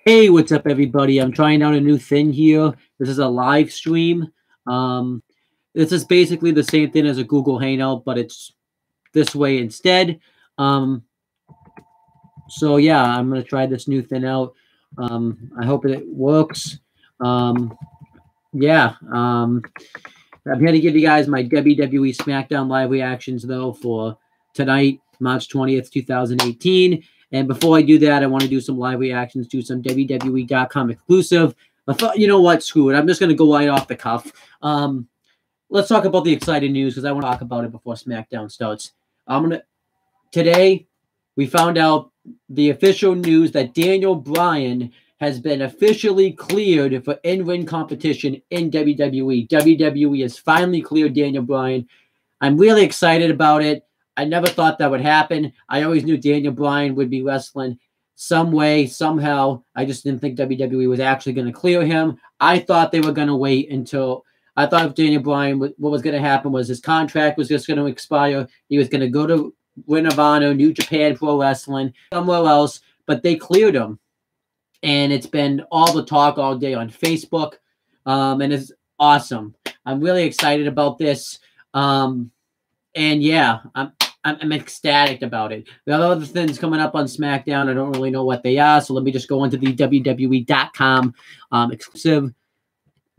Hey, what's up, everybody? I'm trying out a new thing here. This is a live stream. Um, this is basically the same thing as a Google Hangout, but it's this way instead. Um, so yeah, I'm gonna try this new thing out. I hope it works. Yeah. I'm here to give you guys my WWE Smackdown live reactions though for tonight, March 20th, 2018. And before I do that, I want to do some live reactions to some WWE.com exclusive. I thought, you know what, screw it. I'm just going to go right off the cuff. Let's talk about the exciting news because I want to talk about it before SmackDown starts. Today, we found out the official news that Daniel Bryan has been officially cleared for in-ring competition in WWE. WWE has finally cleared Daniel Bryan. I'm really excited about it. I never thought that would happen. I always knew Daniel Bryan would be wrestling some way, somehow. I just didn't think WWE was actually going to clear him. I thought they were going to wait until... I thought if Daniel Bryan, what was going to happen was his contract was just going to expire. He was going to go to Ring of Honor, New Japan Pro Wrestling, somewhere else, but they cleared him. And it's been all the talk all day on Facebook, and it's awesome. I'm really excited about this. And yeah, I'm ecstatic about it. We have other things coming up on SmackDown. I don't really know what they are, so let me just go into the WWE.com exclusive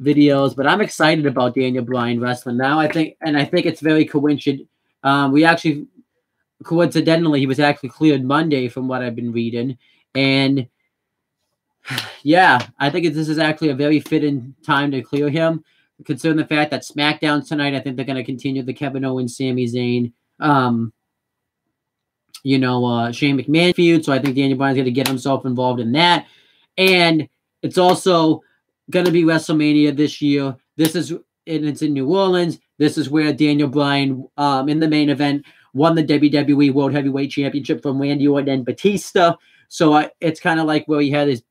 videos. But I'm excited about Daniel Bryan wrestling now. I think it's very coincident. Coincidentally, he was actually cleared Monday from what I've been reading, and yeah, I think this is actually a very fitting time to clear him, considering the fact that SmackDown tonight, I think they're going to continue the Kevin Owens, Sami Zayn, Shane McMahon feud. So I think Daniel Bryan's going to get himself involved in that. And it's also going to be WrestleMania this year. It's in New Orleans. This is where Daniel Bryan, in the main event, won the WWE World Heavyweight Championship from Randy Orton and Batista. So it's kind of like where he had his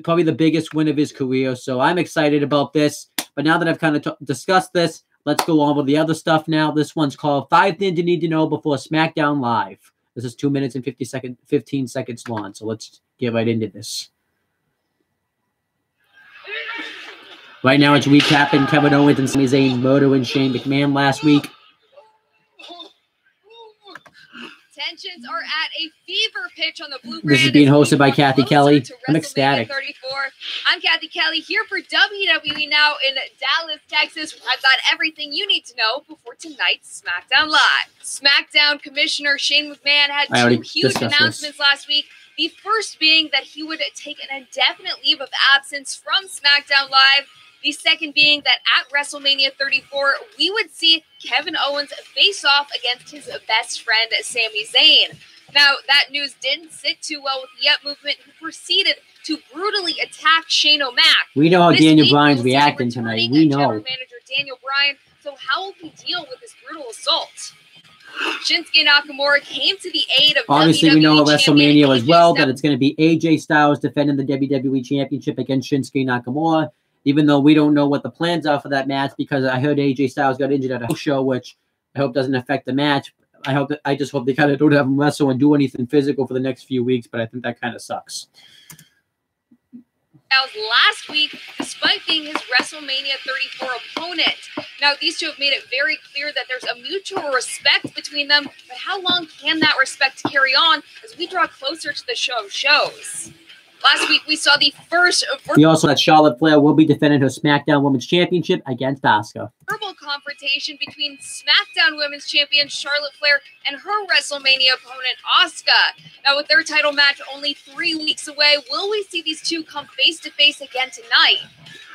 probably the biggest win of his career. So I'm excited about this. But now that I've kind of discussed this, let's go on with the other stuff now. This one's called 5 Things You Need to Know Before SmackDown Live. This is 2 minutes and 15 seconds long. So let's get right into this. Right now it's recapping Kevin Owens and Sami Zayn murdering Shane McMahon last week. Tensions are at a fever pitch on the Blue Brand. This is being hosted by Kathy Kelly. I'm ecstatic. 34. I'm Kathy Kelly here for WWE Now in Dallas, Texas. I've got everything you need to know before tonight's SmackDown Live. SmackDown Commissioner Shane McMahon had two huge announcements last week. The first being that he would take an indefinite leave of absence from SmackDown Live. The second being that at WrestleMania 34, we would see Kevin Owens face off against his best friend, Sami Zayn. Now, that news didn't sit too well with the Yep Movement, who proceeded to brutally attack Shane O'Mac. We know how Daniel Bryan's reacting tonight. We know. Manager Daniel Bryan. So how will he deal with this brutal assault? Shinsuke Nakamura came to the aid of Obviously, WWE we know at WrestleMania as well that Styles. it's going to be AJ Styles defending the WWE Championship against Shinsuke Nakamura. Even though we don't know what the plans are for that match, because I heard AJ Styles got injured at a show, which I hope doesn't affect the match. I just hope they kind of don't have him wrestle and do anything physical for the next few weeks, but I think that kind of sucks. Last week, despite being his WrestleMania 34 opponent. Now, these two have made it very clear that there's a mutual respect between them, but how long can that respect carry on as we draw closer to the shows? Last week, we saw the first... We also had Charlotte Flair will be defending her SmackDown Women's Championship against Asuka. Verbal confrontation between SmackDown Women's Champion Charlotte Flair and her WrestleMania opponent, Asuka. Now, with their title match only 3 weeks away, will we see these two come face-to-face again tonight?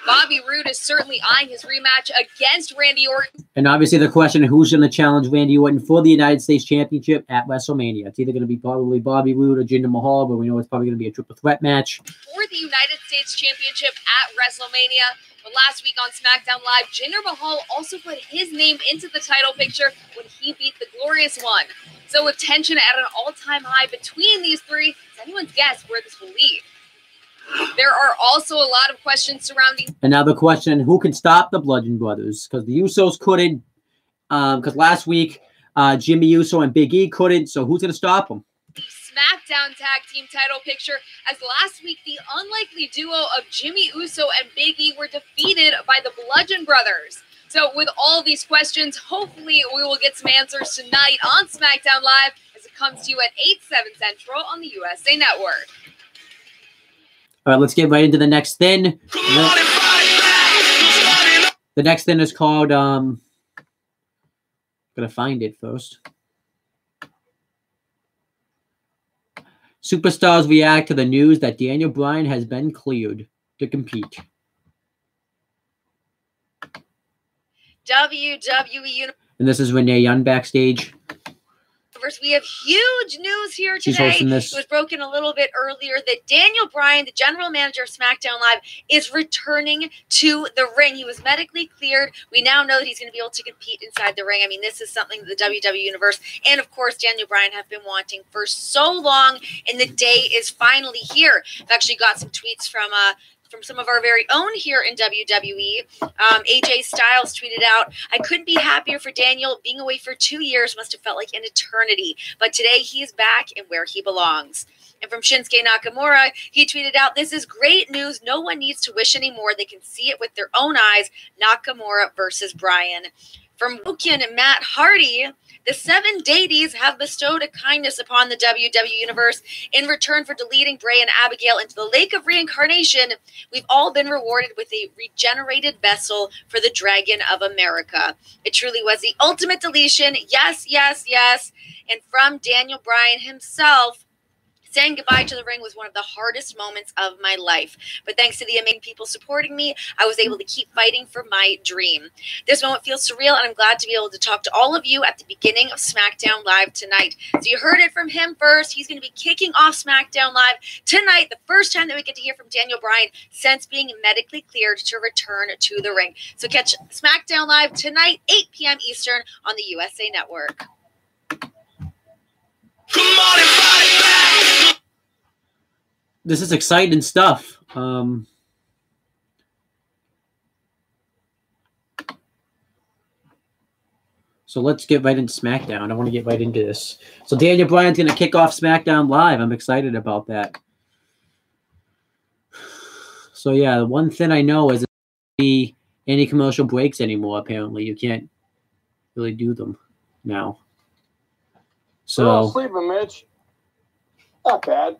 Bobby Roode is certainly eyeing his rematch against Randy Orton. And obviously the question of who's going to challenge Randy Orton for the United States Championship at WrestleMania. It's either going to be probably Bobby Roode or Jinder Mahal, but we know it's probably going to be a triple threat match. For the United States Championship at WrestleMania. But last week on SmackDown Live, Jinder Mahal also put his name into the title picture when he beat the Glorious One. So with tension at an all-time high between these three, it's anyone's guess where this will lead. There are also a lot of questions surrounding... And now the question, who can stop the Bludgeon Brothers? Because the Usos couldn't. Because last week, Jimmy Uso and Big E couldn't. So who's going to stop them? The SmackDown Tag Team title picture, as last week the unlikely duo of Jimmy Uso and Big E were defeated by the Bludgeon Brothers. So with all these questions, hopefully we will get some answers tonight on SmackDown Live as it comes to you at 8/7 Central on the USA Network. All right, let's get right into the next thing. The next thing is called, gotta find it first. Superstars react to the news that Daniel Bryan has been cleared to compete. WWE And this is Renee Young backstage. We have huge news here She's today. hosting this. It was broken a little bit earlier that Daniel Bryan, the general manager of SmackDown Live, is returning to the ring. He was medically cleared. We now know that he's going to be able to compete inside the ring. I mean, this is something that the WWE Universe and, of course, Daniel Bryan have been wanting for so long, and the day is finally here. I've actually got some tweets from some of our very own here in WWE. AJ Styles tweeted out, "I couldn't be happier for Daniel. Being away for 2 years must have felt like an eternity. But today he's back and where he belongs." And from Shinsuke Nakamura, he tweeted out, "This is great news. No one needs to wish anymore. They can see it with their own eyes. Nakamura versus Bryan." From Woken and Matt Hardy, the 7 deities have bestowed a kindness upon the WWE Universe in return for deleting Bray and Abigail into the lake of reincarnation. We've all been rewarded with a regenerated vessel for the Dragon of America. It truly was the ultimate deletion. Yes, yes, yes. And from Daniel Bryan himself, saying goodbye to the ring was one of the hardest moments of my life. But thanks to the amazing people supporting me, I was able to keep fighting for my dream. This moment feels surreal, and I'm glad to be able to talk to all of you at the beginning of SmackDown Live tonight. So you heard it from him first. He's going to be kicking off SmackDown Live tonight, the first time that we get to hear from Daniel Bryan since being medically cleared to return to the ring. So catch SmackDown Live tonight, 8 p.m. Eastern on the USA Network. Come on and fight back. This is exciting stuff. So let's get right into SmackDown. I want to get right into this. So Daniel Bryan's going to kick off SmackDown Live. I'm excited about that. So yeah, the one thing I know is be any commercial breaks anymore. Apparently, you can't really do them now. So sleeping, Mitch. Not bad.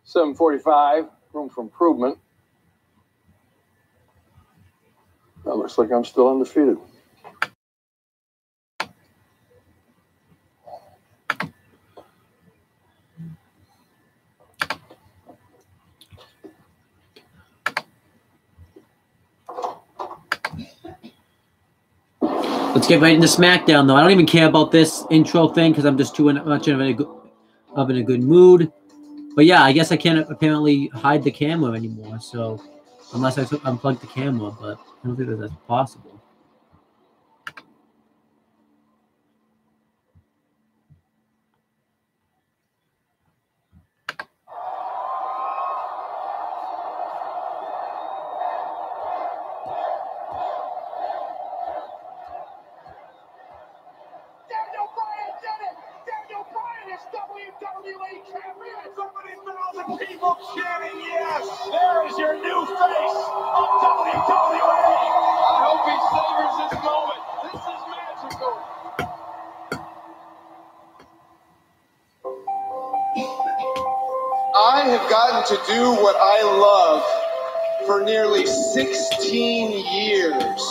7:45. Room for improvement. That looks like I'm still undefeated. let's get right into SmackDown, though. I don't even care about this intro thing because I'm just too much in a good mood. But yeah, I guess I can't apparently hide the camera anymore. So unless I unplug the camera, but I don't think that that's possible. People chanting yes. There is your new face of WWE. I hope he savors this moment. This is magical. I have gotten to do what I love for nearly 16 years.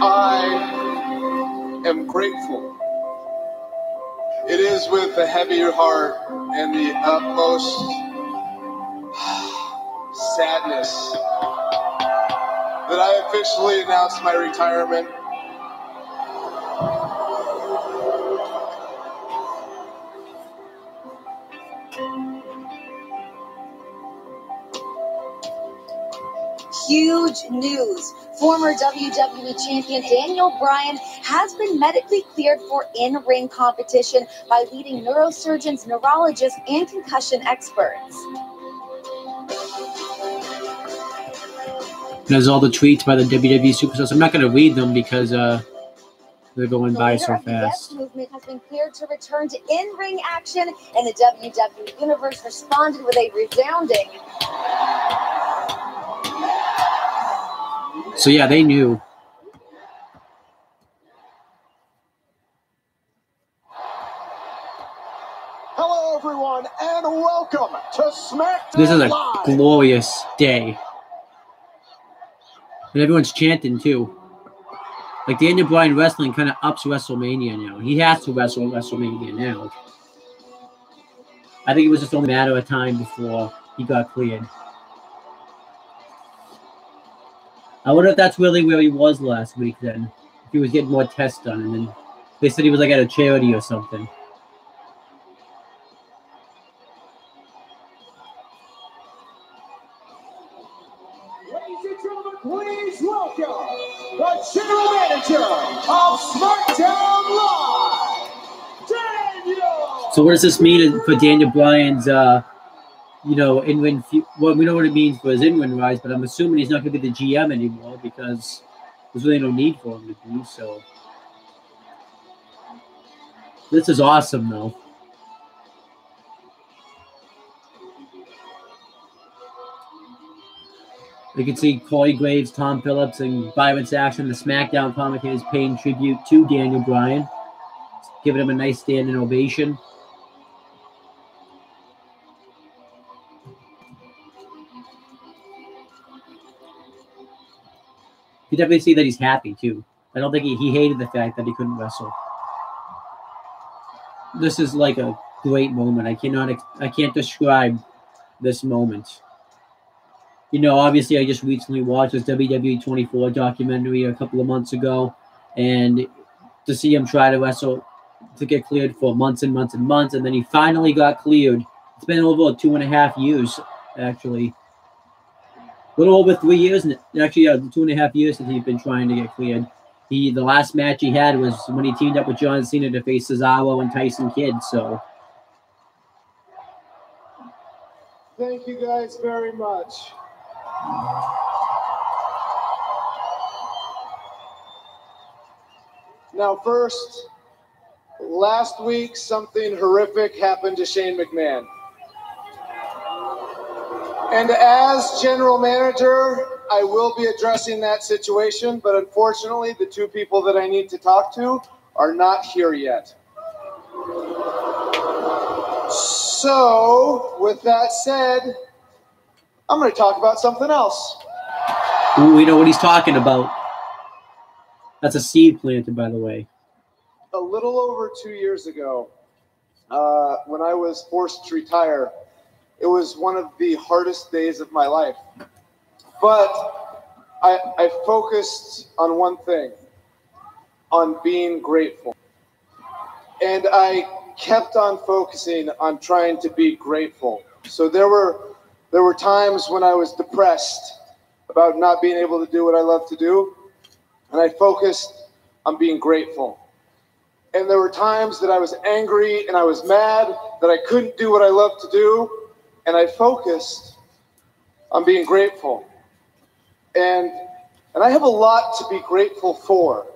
I am grateful. It is with a heavier heart and the utmost sadness that I officially announced my retirement. Huge news. Former WWE champion Daniel Bryan has been medically cleared for in-ring competition by leading neurosurgeons, neurologists, and concussion experts. There's all the tweets by the WWE superstars. I'm not going to read them because they're going by so fast. The Yes movement has been cleared to return to in-ring action, and the WWE Universe responded with a resounding. So yeah, they knew. Hello, everyone, and welcome to SmackDown. This is a Live. glorious day. And everyone's chanting, too. Like, Daniel Bryan wrestling kind of ups WrestleMania now. He has to wrestle WrestleMania now. I think it was just only a matter of time before he got cleared. I wonder if that's really where he was last week then. If he was getting more tests done. And then they said he was like at a charity or something. Please welcome the General Manager of SmackDown Live, Daniel! So what does this mean for Daniel Bryan's, in-ring? Well, we know what it means for his in-ring rise, but I'm assuming he's not going to be the GM anymore because there's really no need for him to be, so. This is awesome, though. You can see Corey Graves, Tom Phillips, and Byron Saxton, the SmackDown commentators, paying tribute to Daniel Bryan, giving him a nice standing ovation. You definitely see that he's happy, too. I don't think he hated the fact that he couldn't wrestle. This is like a great moment. I can't describe this moment. You know, obviously, I just recently watched this WWE 24 documentary a couple of months ago, and to see him try to wrestle to get cleared for months and months and months, and then he finally got cleared. It's been over 2.5 years, actually. A little over 3 years, and actually, 2.5 years since he's been trying to get cleared. The last match he had was when he teamed up with John Cena to face Cesaro and Tyson Kidd, so. Thank you guys very much. Now, first, last week something horrific happened to Shane McMahon. And as general manager, I will be addressing that situation, but unfortunately, the two people that I need to talk to are not here yet. So, with that said, I'm going to talk about something else. Ooh, we know what he's talking about. That's a seed planted, by the way. A little over 2 years ago, when I was forced to retire, it was one of the hardest days of my life. But I focused on one thing, on being grateful. And I kept on focusing on trying to be grateful. So there were times when I was depressed about not being able to do what I love to do, and I focused on being grateful. And there were times that I was angry and I was mad that I couldn't do what I love to do, and I focused on being grateful. And I have a lot to be grateful for.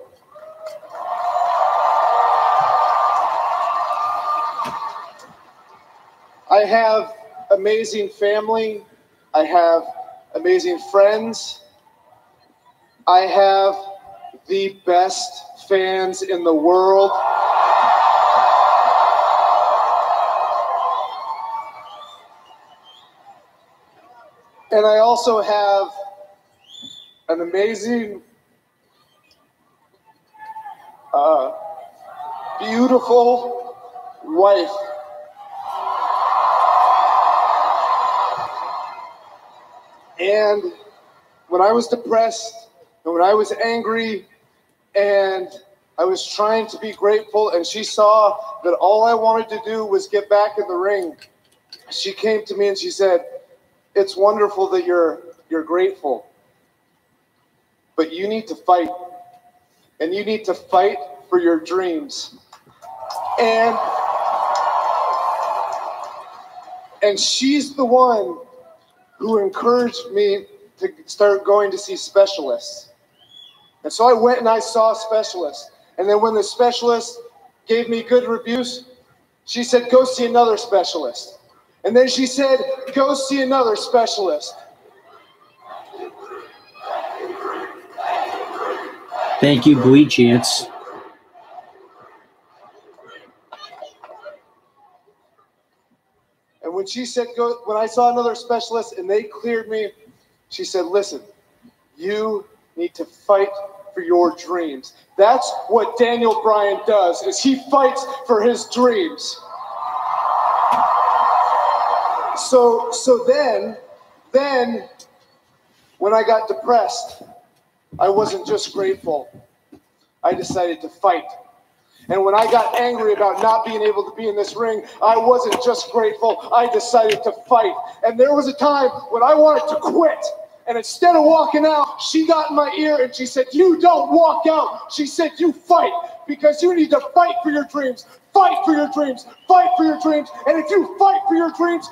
I have amazing family. I have amazing friends. I have the best fans in the world. And I also have an amazing, beautiful wife. And when I was depressed and when I was angry and I was trying to be grateful and she saw that all I wanted to do was get back in the ring, she came to me and she said, "It's wonderful that you're grateful, but you need to fight, and you need to fight for your dreams." And she's the one who encouraged me to start going to see specialists. And so I went and I saw specialists. And then when the specialist gave me good reviews, she said, go see another specialist. And then she said, go see another specialist. Thank you, Glee chants. And when she said, when I saw another specialist and they cleared me, she said, listen, you need to fight for your dreams. That's what Daniel Bryan does, is he fights for his dreams. So then when I got depressed, I wasn't just grateful. I decided to fight. And when I got angry about not being able to be in this ring, I wasn't just grateful. I decided to fight. And there was a time when I wanted to quit. And instead of walking out, she got in my ear and she said, you don't walk out. She said, you fight, because you need to fight for your dreams. Fight for your dreams. Fight for your dreams. And if you fight for your dreams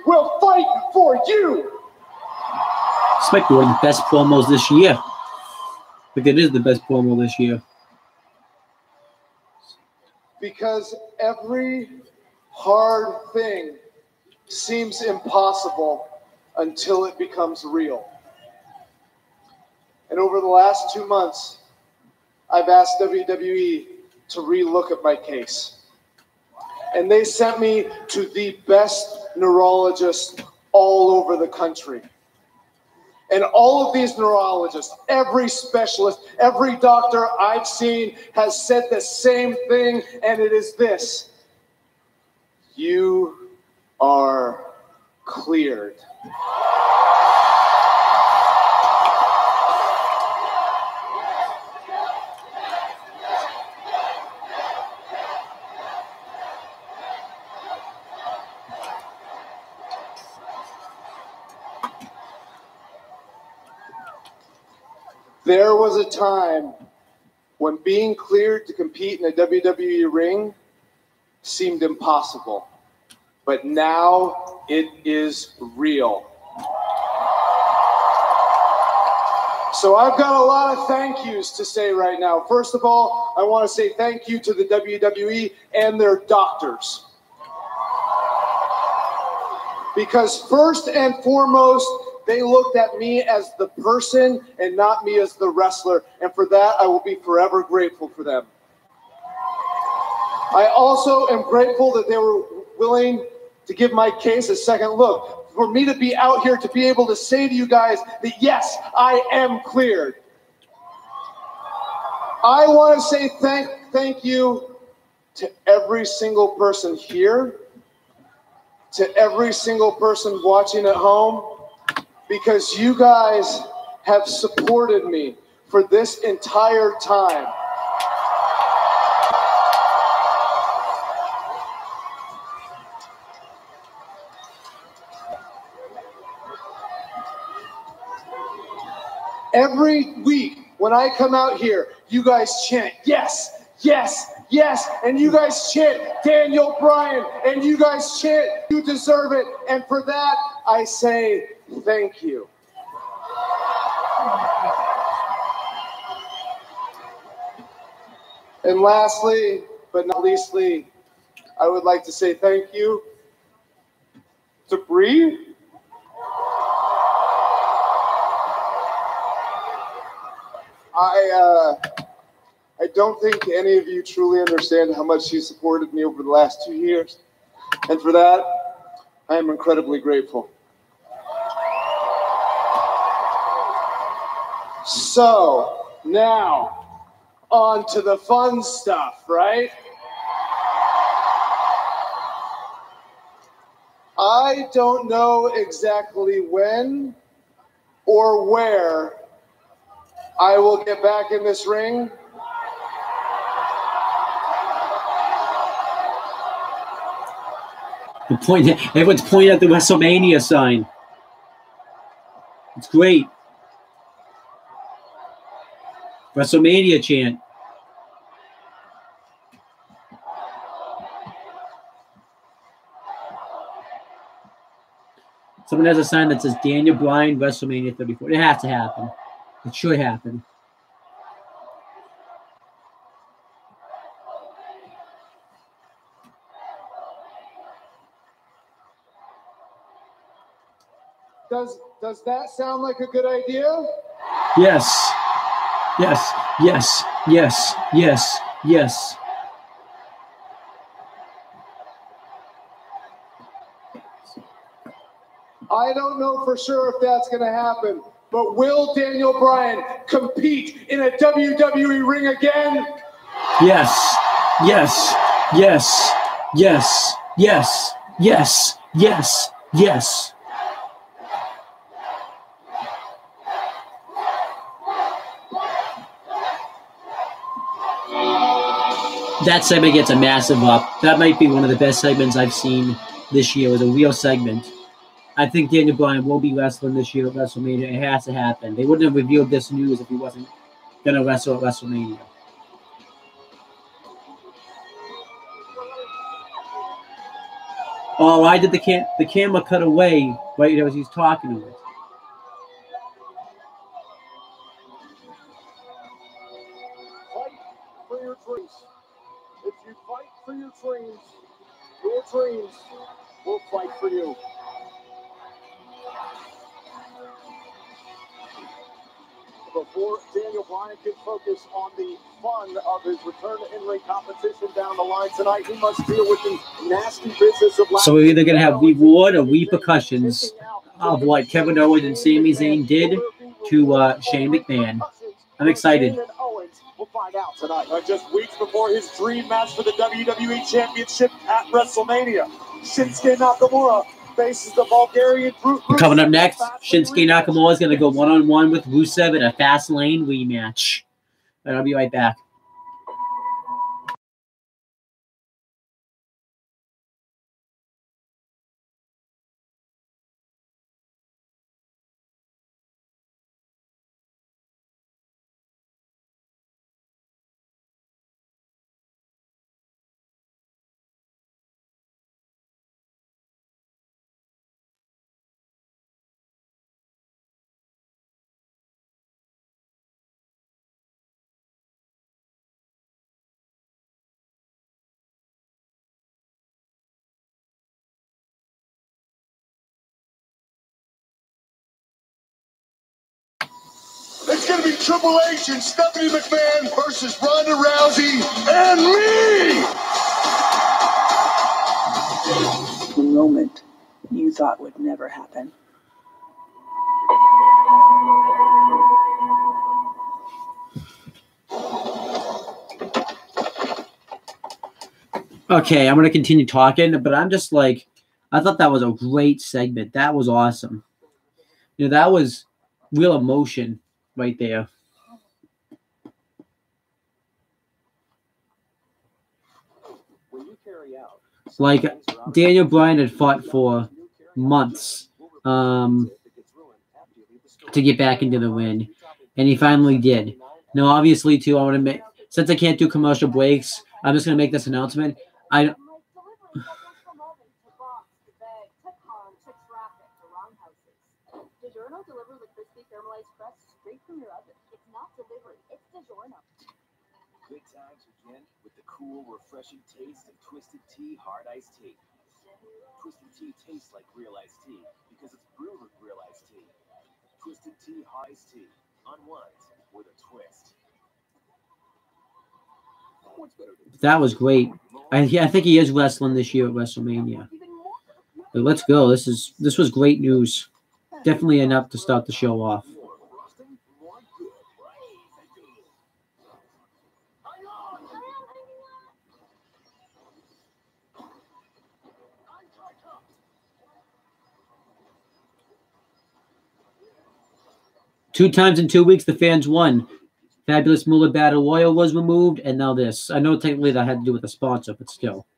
will fight for you. It's like one of the best promos this year. Like it is the best promo this year. Because every hard thing seems impossible until it becomes real. And over the last 2 months, I've asked WWE to relook at my case. And they sent me to the best neurologist all over the country. And all of these neurologists, every specialist, every doctor I've seen has said the same thing, and it is this: you are cleared. There was a time when being cleared to compete in a WWE ring seemed impossible, but now it is real. So I've got a lot of thank yous to say right now. First of all, I want to say thank you to the WWE and their doctors. Because first and foremost, they looked at me as the person and not me as the wrestler. And for that, I will be forever grateful for them. I also am grateful that they were willing to give my case a second look. For me to be out here to be able to say to you guys that, yes, I am cleared. I want to say thank you to every single person here, to every single person watching at home, because you guys have supported me for this entire time. Every week when I come out here, you guys chant, yes, yes, yes, and you guys chant Daniel Bryan, and you guys chant, you deserve it, and for that, I say thank you. And lastly, but not leastly, I would like to say thank you to Bree. I don't think any of you truly understand how much she supported me over the last 2 years. And for that, I am incredibly grateful. So, now, on to the fun stuff, right? I don't know exactly when or where I will get back in this ring. Everyone's pointing at the WrestleMania sign. It's great. WrestleMania chant. Someone has a sign that says Daniel Bryan, WrestleMania 34. It has to happen. It should happen. Does that sound like a good idea? Yes. Yes. Yes. Yes. Yes. Yes. I don't know for sure if that's going to happen, but will Daniel Bryan compete in a WWE ring again? Yes. Yes. Yes. Yes. Yes. Yes. Yes. Yes. That segment gets a massive up. That might be one of the best segments I've seen this year, with a real segment. I think Daniel Bryan will be wrestling this year at WrestleMania. It has to happen. They wouldn't have revealed this news if he wasn't going to wrestle at WrestleMania. Oh, why did the camera cut away right as he's talking to it? Fight for your dreams. If you fight for your dreams will fight for you. Before Daniel Bryan can focus on the fun of his return to in-ring competition down the line tonight, he must deal with the nasty business of. So we're either going to have reward or repercussions of what Kevin Owens and Sami Zayn did to Shane McMahon. I'm excited. We'll find out tonight. Just weeks before his dream match for the WWE Championship at WrestleMania, Shinsuke Nakamura faces the Bulgarian Brute. Coming up next, Shinsuke Nakamura is going to go one-on-one with Rusev in a Fastlane rematch. And I'll be right back. It's going to be Triple H and Stephanie McMahon versus Ronda Rousey and me! The moment you thought would never happen. Okay, I'm going to continue talking, but I'm just like, I thought that was a great segment. That was awesome. You know, that was real emotion right there. Like, Daniel Bryan had fought for months to get back into the win, and he finally did. Now, obviously, too, I want to make, since I can't do commercial breaks, I'm just going to make this announcement. Good times begin with the cool, refreshing taste of Twisted Tea Hard Iced Tea. Twisted Tea tastes like real iced tea because it's brewed with real iced tea. Twisted Tea Hard Iced Tea. Unwind with a twist. That was great. I think he is wrestling this year at WrestleMania. But let's go. This was great news. Definitely enough to start the show off. Two times in 2 weeks, the fans won. Fabulous Moolah Battle Royal was removed, and now this. I know technically that had to do with the sponsor, but still.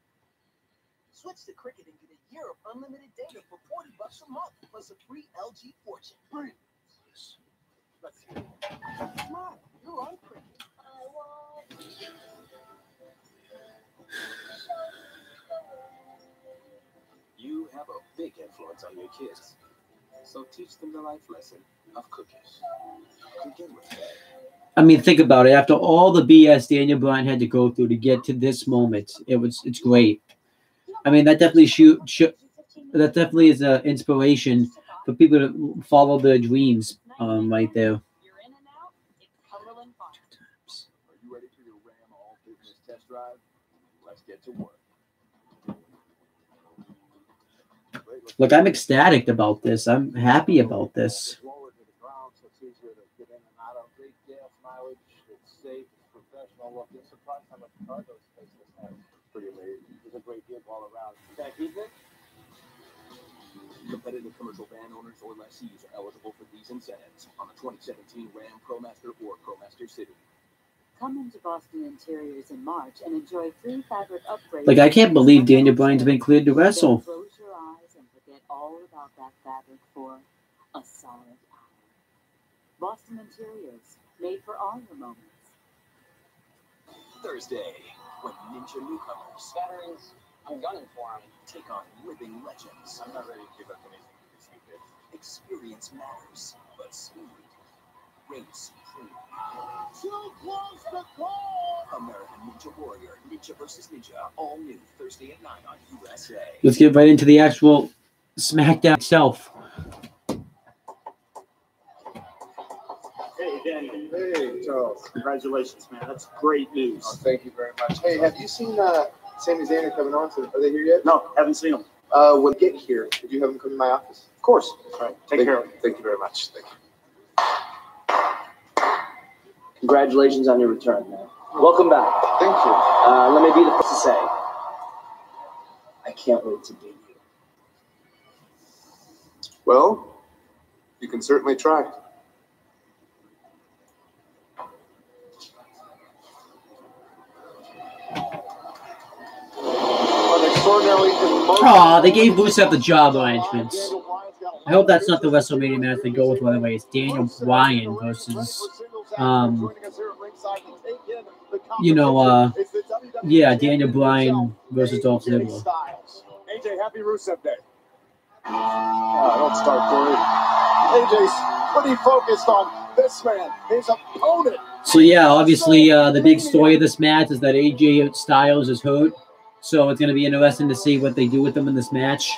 Switch to Cricket and get a year of unlimited data for $40 a month plus a free LG Fortune. Let's see. Come on, you're on Cricket. You have a big influence on your kids. So teach them the life lesson of cookies. Begin with that. I mean, think about it. After all the BS Daniel Bryan had to go through to get to this moment, it's great. I mean, that definitely that definitely is an inspiration for people to follow their dreams. Right there. Are you ready for your Ram All Business test drive? Let's get to work. Look, I'm ecstatic about this. I'm happy about this. Lower to the ground, so it's easier to get in and out of. Great gas mileage. It's safe. It's professional. Look, you're surprised how much cargo space this has. Pretty amazing. There's a great deal all around. Thank you, Nick. Competitive commercial van owners or lessees are eligible for these incentives on the 2017 Ram ProMaster or ProMaster City. Come into Boston Interiors in March and enjoy free fabric upgrades. Like, I can't believe Daniel Bryan's been cleared to wrestle. Close your eyes and forget all about that fabric for a solid hour. Boston Interiors, made for all your moments. Thursday, when Ninja newcomers, veterans, I'm gunning for them, take on living legends. I'm not ready to give up anything to this new bit. Experience matters, but speed reigns supreme. Too close to call. American Ninja Warrior, Ninja vs. Ninja, all new Thursday at 9 on USA. Let's get right into the actual SmackDown itself. Hey, Daniel. Hey, Charles. Congratulations, man. That's great news. Oh, thank you very much. Hey, have you seen Sami Zayn coming on? Are they here yet? No, haven't seen them. When they get here, would you have them come to my office? Of course. All right. Take care of them. Thank you very much. Thank you. Congratulations on your return, man. Welcome back. Thank you. Let me be the first to say, I can't wait to beat you. Well, you can certainly try. Aw, they gave Rusev the job arrangements. I hope that's not the WrestleMania match they go with, by the way. It's Daniel Bryan versus, Daniel Bryan versus Dolph Ziggler. AJ, happy Rusev Day. Don't start, Corey. AJ's pretty focused on this man, his opponent. So, yeah, obviously the big story of this match is that AJ Styles is hurt. So it's going to be interesting to see what they do with them in this match.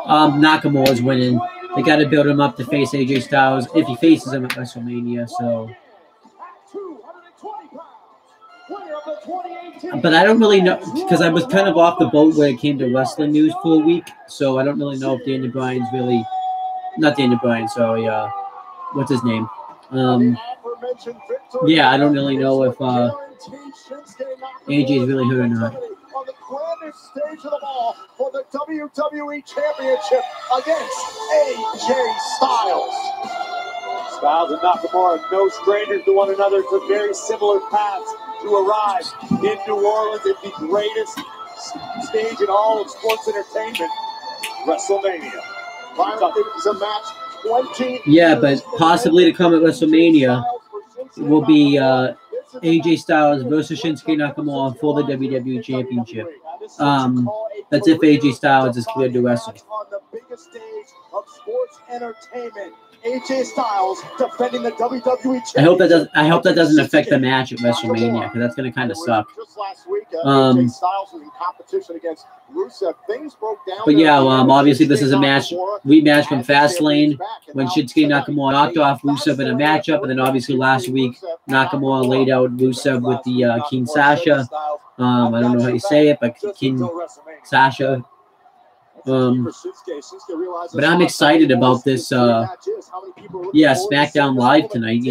Nakamura's winning. They got to build him up to face AJ Styles if he faces him at WrestleMania. So, but I don't really know because I was kind of off the boat when it came to wrestling news for a week. So I don't really know if Daniel Bryan's really not Daniel Bryan. Sorry, what's his name? Yeah, I don't really know if AJ is really hurt or not. On the grandest stage of them all for the WWE Championship against AJ Styles. Styles and Nakamura, no strangers to one another, took very similar paths to arrive in New Orleans at the greatest stage in all of sports entertainment, WrestleMania. It was a match 20 Yeah, but possibly to come at WrestleMania will be AJ Styles versus Shinsuke Nakamura for the WWE Championship. That's if AJ Styles is cleared to wrestle. On the biggest stage of sports entertainment, AJ Styles defending the WWE Championship. I hope that doesn't affect the match at WrestleMania because that's going to kind of suck. Just last week, AJ Styles was in competition against Rusev. Things broke down. But yeah, obviously this is a rematch from Fastlane when Shinsuke Nakamura knocked off Rusev in a matchup, and then obviously last week Nakamura laid out Rusev with the King Sasha. I don't know how you say it, but King Sasha. But I'm excited about this. SmackDown Live tonight.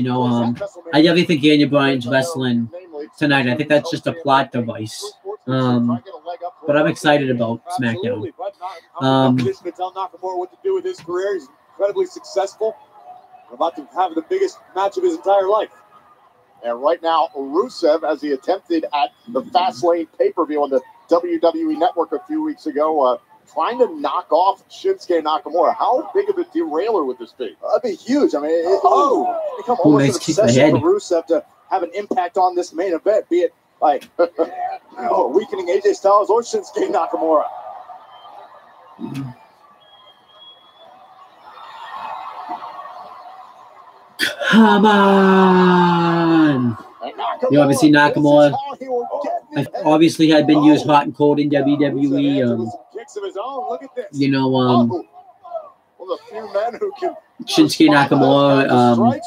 I definitely think Daniel Bryan's wrestling tonight. I think that's just a plot device. But I'm excited about SmackDown. Position to tell Nakamura what to do with his career. He's incredibly successful. About to have the biggest match of his entire life. And right now, Rusev, as he attempted at the Fastlane pay-per-view on the WWE Network a few weeks ago, trying to knock off Shinsuke Nakamura. How big of a derailer would this be? That'd be huge. I mean, it become almost an obsession for Rusev to have an impact on this main event, be it like weakening AJ Styles or Shinsuke Nakamura. Come on! You obviously Nakamura obviously had been used hot and cold in WWE. You know, Shinsuke Nakamura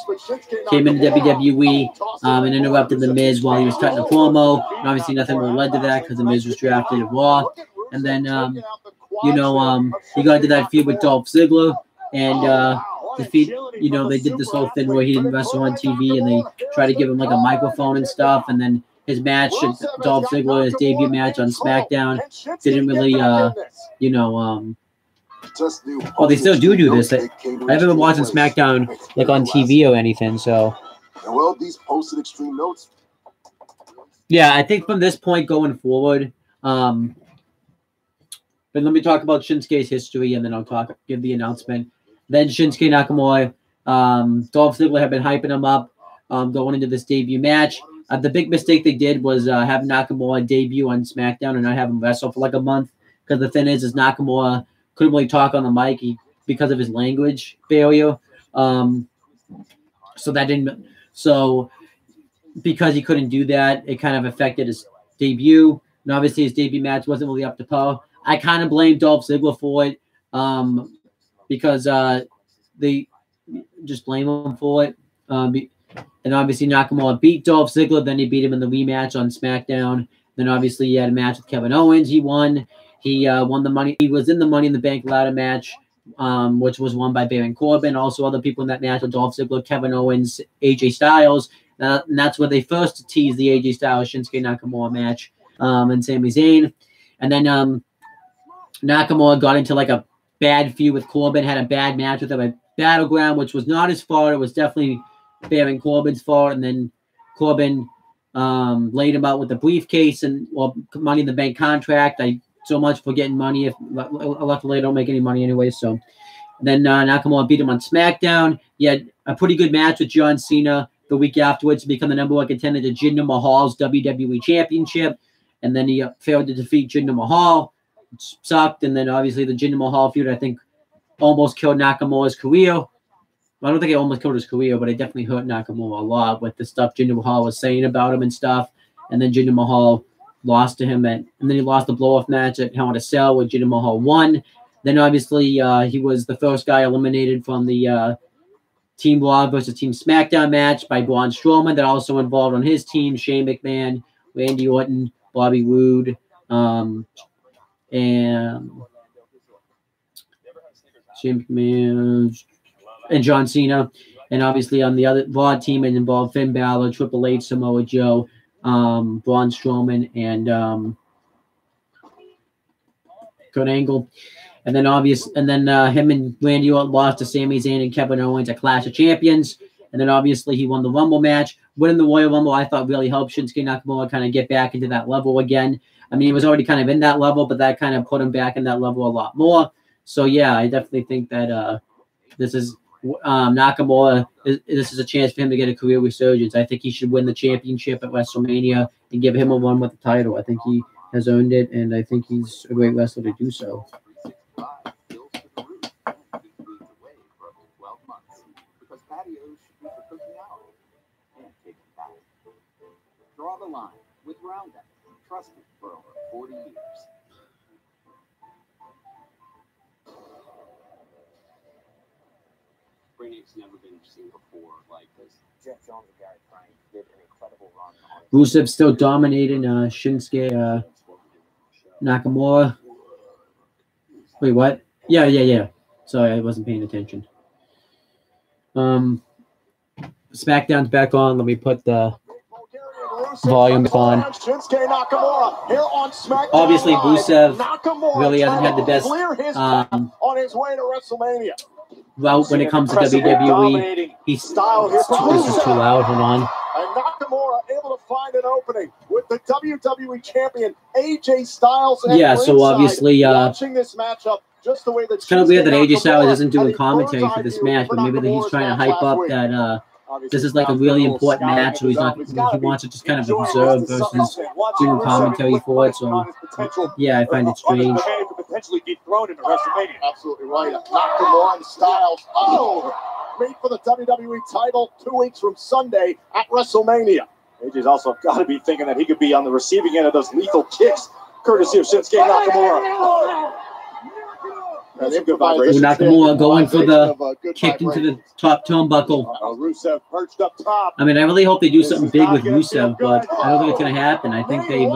came into WWE and interrupted The Miz while he was cutting a promo. And obviously nothing really led to that because The Miz was drafted at Raw. And then, you know, he got into that feud with Dolph Ziggler and defeat, you know, they did this whole thing where he didn't wrestle on TV and they tried to give him like a microphone and stuff. And then his match, Dolph Ziggler, his debut match on Smackdown, didn't really, you know, oh, they still do this. I haven't been watching Smackdown like on TV or anything, so. Well, these posted extreme notes. Yeah, I think from this point going forward, but let me talk about Shinsuke's history and then I'll give the announcement. Then Shinsuke Nakamura, Dolph Ziggler have been hyping him up going into this debut match. The big mistake they did was have Nakamura debut on SmackDown and not have him wrestle for like a month. Because the thing is Nakamura couldn't really talk on the mic because of his language failure. So because he couldn't do that, it kind of affected his debut. And obviously his debut match wasn't really up to par. I kind of blame Dolph Ziggler for it. Because they just blame him for it. And obviously Nakamura beat Dolph Ziggler. Then he beat him in the rematch on SmackDown. Then obviously he had a match with Kevin Owens. He won. He won the money. He was in the Money in the Bank ladder match, which was won by Baron Corbin. Also other people in that match were Dolph Ziggler, Kevin Owens, AJ Styles. And that's where they first teased the AJ Styles Shinsuke Nakamura match and Sami Zayn. And then Nakamura got into like a bad feud with Corbin, had a bad match with him at Battleground, which was not his fault. It was definitely Baron Corbin's fault. And then Corbin laid him out with the briefcase and Money in the Bank contract. So much for getting money. Luckily, I don't make any money anyway. So then Nakamura beat him on SmackDown. He had a pretty good match with John Cena the week afterwards to become the #1 contender to Jinder Mahal's WWE Championship. And then he failed to defeat Jinder Mahal. Sucked, and then obviously the Jinder Mahal feud I think almost killed Nakamura's career. I don't think it almost killed his career, but it definitely hurt Nakamura a lot with the stuff Jinder Mahal was saying about him and stuff. And then Jinder Mahal lost to him, and then he lost the blow-off match at Hell in a Cell where Jinder Mahal won. Then obviously he was the first guy eliminated from the Team Raw versus Team SmackDown match by Braun Strowman that also involved on his team Shane McMahon, Randy Orton, Bobby Roode, and Shane McMahon and John Cena. And obviously on the other Raw team, it involved Finn Balor, Triple H, Samoa Joe, Braun Strowman, and Kurt Angle. And then him and Randy Orton lost to Sami Zayn and Kevin Owens at Clash of Champions. And then obviously he won the Rumble match. Winning the Royal Rumble, I thought really helped Shinsuke Nakamura kind of get back into that level again. I mean, he was already kind of in that level, but that kind of put him back in that level a lot more. So yeah, I definitely think that this is Nakamura. This is a chance for him to get a career resurgence. I think he should win the championship at WrestleMania and give him a run with the title. I think he has earned it, and I think he's a great wrestler to do so. Draw the line with Roundup, trusted for over 40 years. Brainiac's never been seen before like this. Jeff Jones and Gary Frank did an incredible run. Rusev still dominating Shinsuke Nakamura. Wait, what? Yeah. Sorry, I wasn't paying attention. SmackDown's back on. Let me put the volume on. Obviously, Rusev really hasn't had the best on his way to WrestleMania. Route when it comes to WWE. This is too loud. Hold on. And Nakamura able to find an opening with the WWE champion AJ Styles. Yeah, so obviously, watching this matchup just the way that it's kind of weird that AJ Styles isn't doing commentary for this match, but maybe that he's trying to hype up that this is like a really important match, so he wants to just kind of observe versus doing commentary for it. So yeah, I find it strange. Potentially dethroned him at WrestleMania. Absolutely right. Nakamura and Styles. Oh, made for the WWE title 2 weeks from Sunday at WrestleMania. AJ's also got to be thinking that he could be on the receiving end of those lethal kicks, courtesy of Shinsuke Nakamura. Nakamura going for the kick into the top turnbuckle. Rusev perched up top. I mean, I really hope they do something big with Rusev, but I don't think it's going to happen. I think they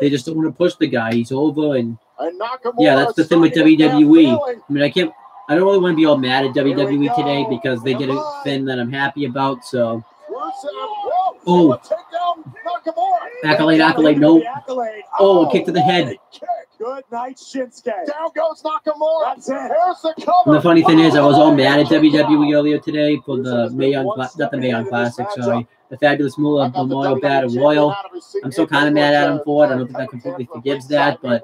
just don't want to push the guy. He's over, and yeah, that's the thing with WWE. I mean, I don't really want to be all mad at WWE today because they did a thing that I'm happy about. So, oh, accolade, nope. Oh, a kick to the head. Good night, Shinsuke. Down goes Nakamura. That's it. Here's the cover. And the funny thing is, I was all mad at WWE earlier today for the not the Mayon Classic, sorry, the Fabulous Moolah Memorial Battle Royal. I'm still kind of mad at him for it. I don't think that completely forgives that, but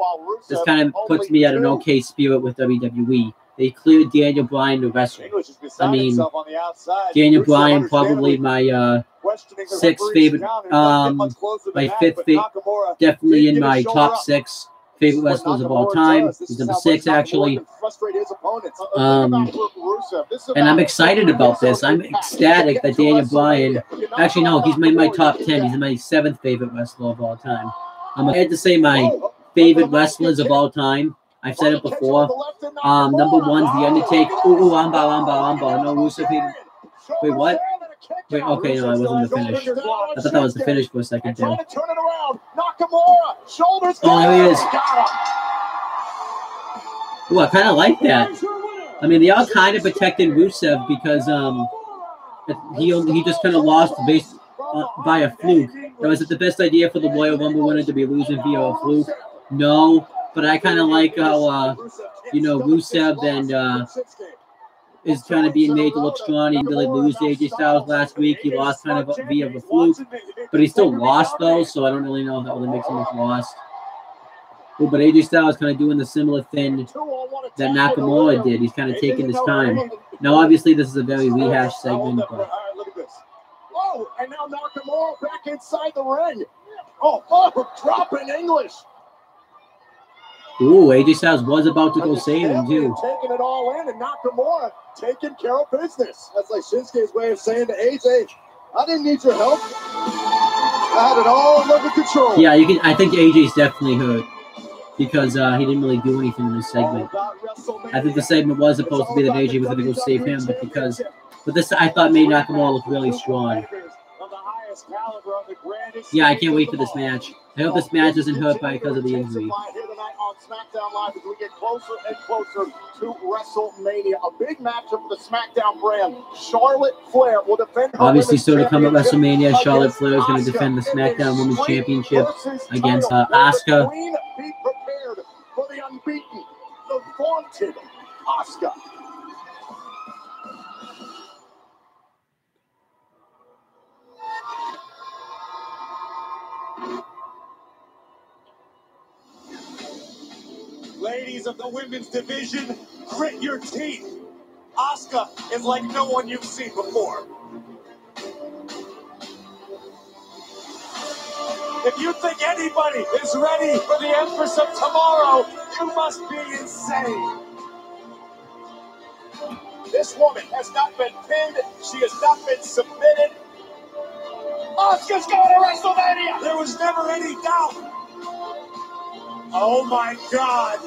this kind of puts me at an okay spirit with WWE. They cleared Daniel Bryan to wrestle. I mean, Daniel Bryan probably my sixth favorite, my fifth favorite, definitely in my top 6 favorite wrestlers of all time. He's number 6, actually. And I'm excited about this. I'm ecstatic that Daniel Bryan, actually, no, he's in my top 10. He's my 7th favorite wrestler of all time. I'm ahead to say my favorite wrestlers of all time. I've said it before. Number 1's The Undertaker. Ooh, armbar. No, Rusev. Wait, what? Wait, okay, no, I wasn't the finish. I thought that was the finish for a second there. Oh, there he is. Ooh, I kind of like that. I mean, they all kind of protected Rusev because he just kind of lost based by a fluke. Now, is it the best idea for the Royal Rumble winner to be losing via a fluke? No, but I kind of like how, Rusev and is kind of being made to look strong. He didn't really lose to AJ Styles last week. He lost kind of via the fluke, but he still lost, though, so I don't really know if that really makes him look lost. Well, but AJ Styles kind of doing the similar thing that Nakamura did. He's kind of taking his time. Now, obviously, this is a very rehashed segment. But... Oh, and now Nakamura back inside the ring. Oh, dropping English. Ooh, AJ Styles was about to go save him, too. Taking it all in, and Nakamura taking care of business. That's like Shinsuke's way of saying to AJ, I didn't need your help. I had it all under control. Yeah, I think AJ's definitely hurt because he didn't really do anything in this segment. I think the segment was supposed to be that AJ was going to go save him, but this I thought made Nakamura look really strong. Yeah, I can't wait for this match. I hope this match isn't hurt because of the injury. On SmackDown Live as we get closer and closer to WrestleMania. A big matchup for the SmackDown brand. Charlotte Flair will defend her obviously still to come at WrestleMania. Charlotte Flair is going to defend the SmackDown Women's Championship against Asuka. Be prepared for the unbeaten, the vaunted Asuka. Ladies of the women's division, grit your teeth. Asuka is like no one you've seen before. If you think anybody is ready for the Empress of Tomorrow, you must be insane. This woman has not been pinned. She has not been submitted. Asuka's going to WrestleMania. There was never any doubt. Oh my God.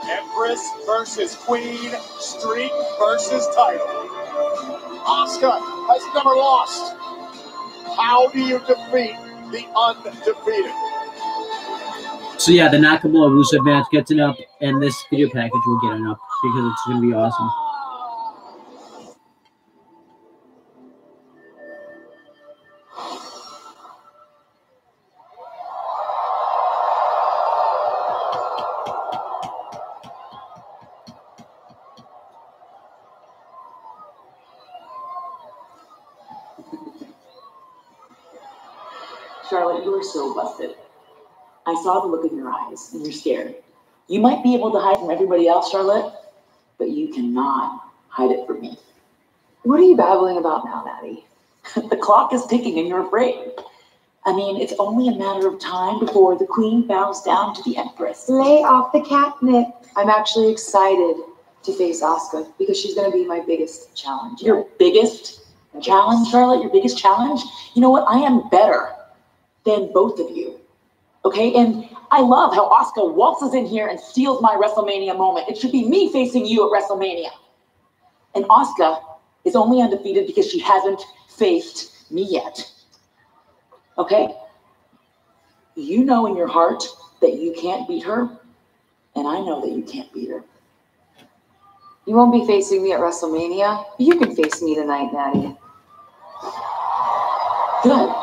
Empress versus Queen, streak versus title. Asuka has never lost. How do you defeat the undefeated? So yeah, the Nakamura Rusev match gets enough, and this video package will get enough because it's going to be awesome. Charlotte, you are so busted. I saw the look in your eyes, and you're scared. You might be able to hide from everybody else, Charlotte, but you cannot hide it from me. What are you babbling about now, Maddie? The clock is ticking, and you're afraid. I mean, it's only a matter of time before the queen bows down to the empress. Lay off the catnip. I'm actually excited to face Asuka because she's going to be my biggest challenge. Your biggest challenge, Charlotte? Your biggest challenge? You know what? I am better than both of you. Okay? And I love how Asuka waltzes in here and steals my WrestleMania moment. It should be me facing you at WrestleMania. And Asuka is only undefeated because she hasn't faced me yet. Okay? You know in your heart that you can't beat her, and I know that you can't beat her. You won't be facing me at WrestleMania. You can face me tonight, Maddie. Good.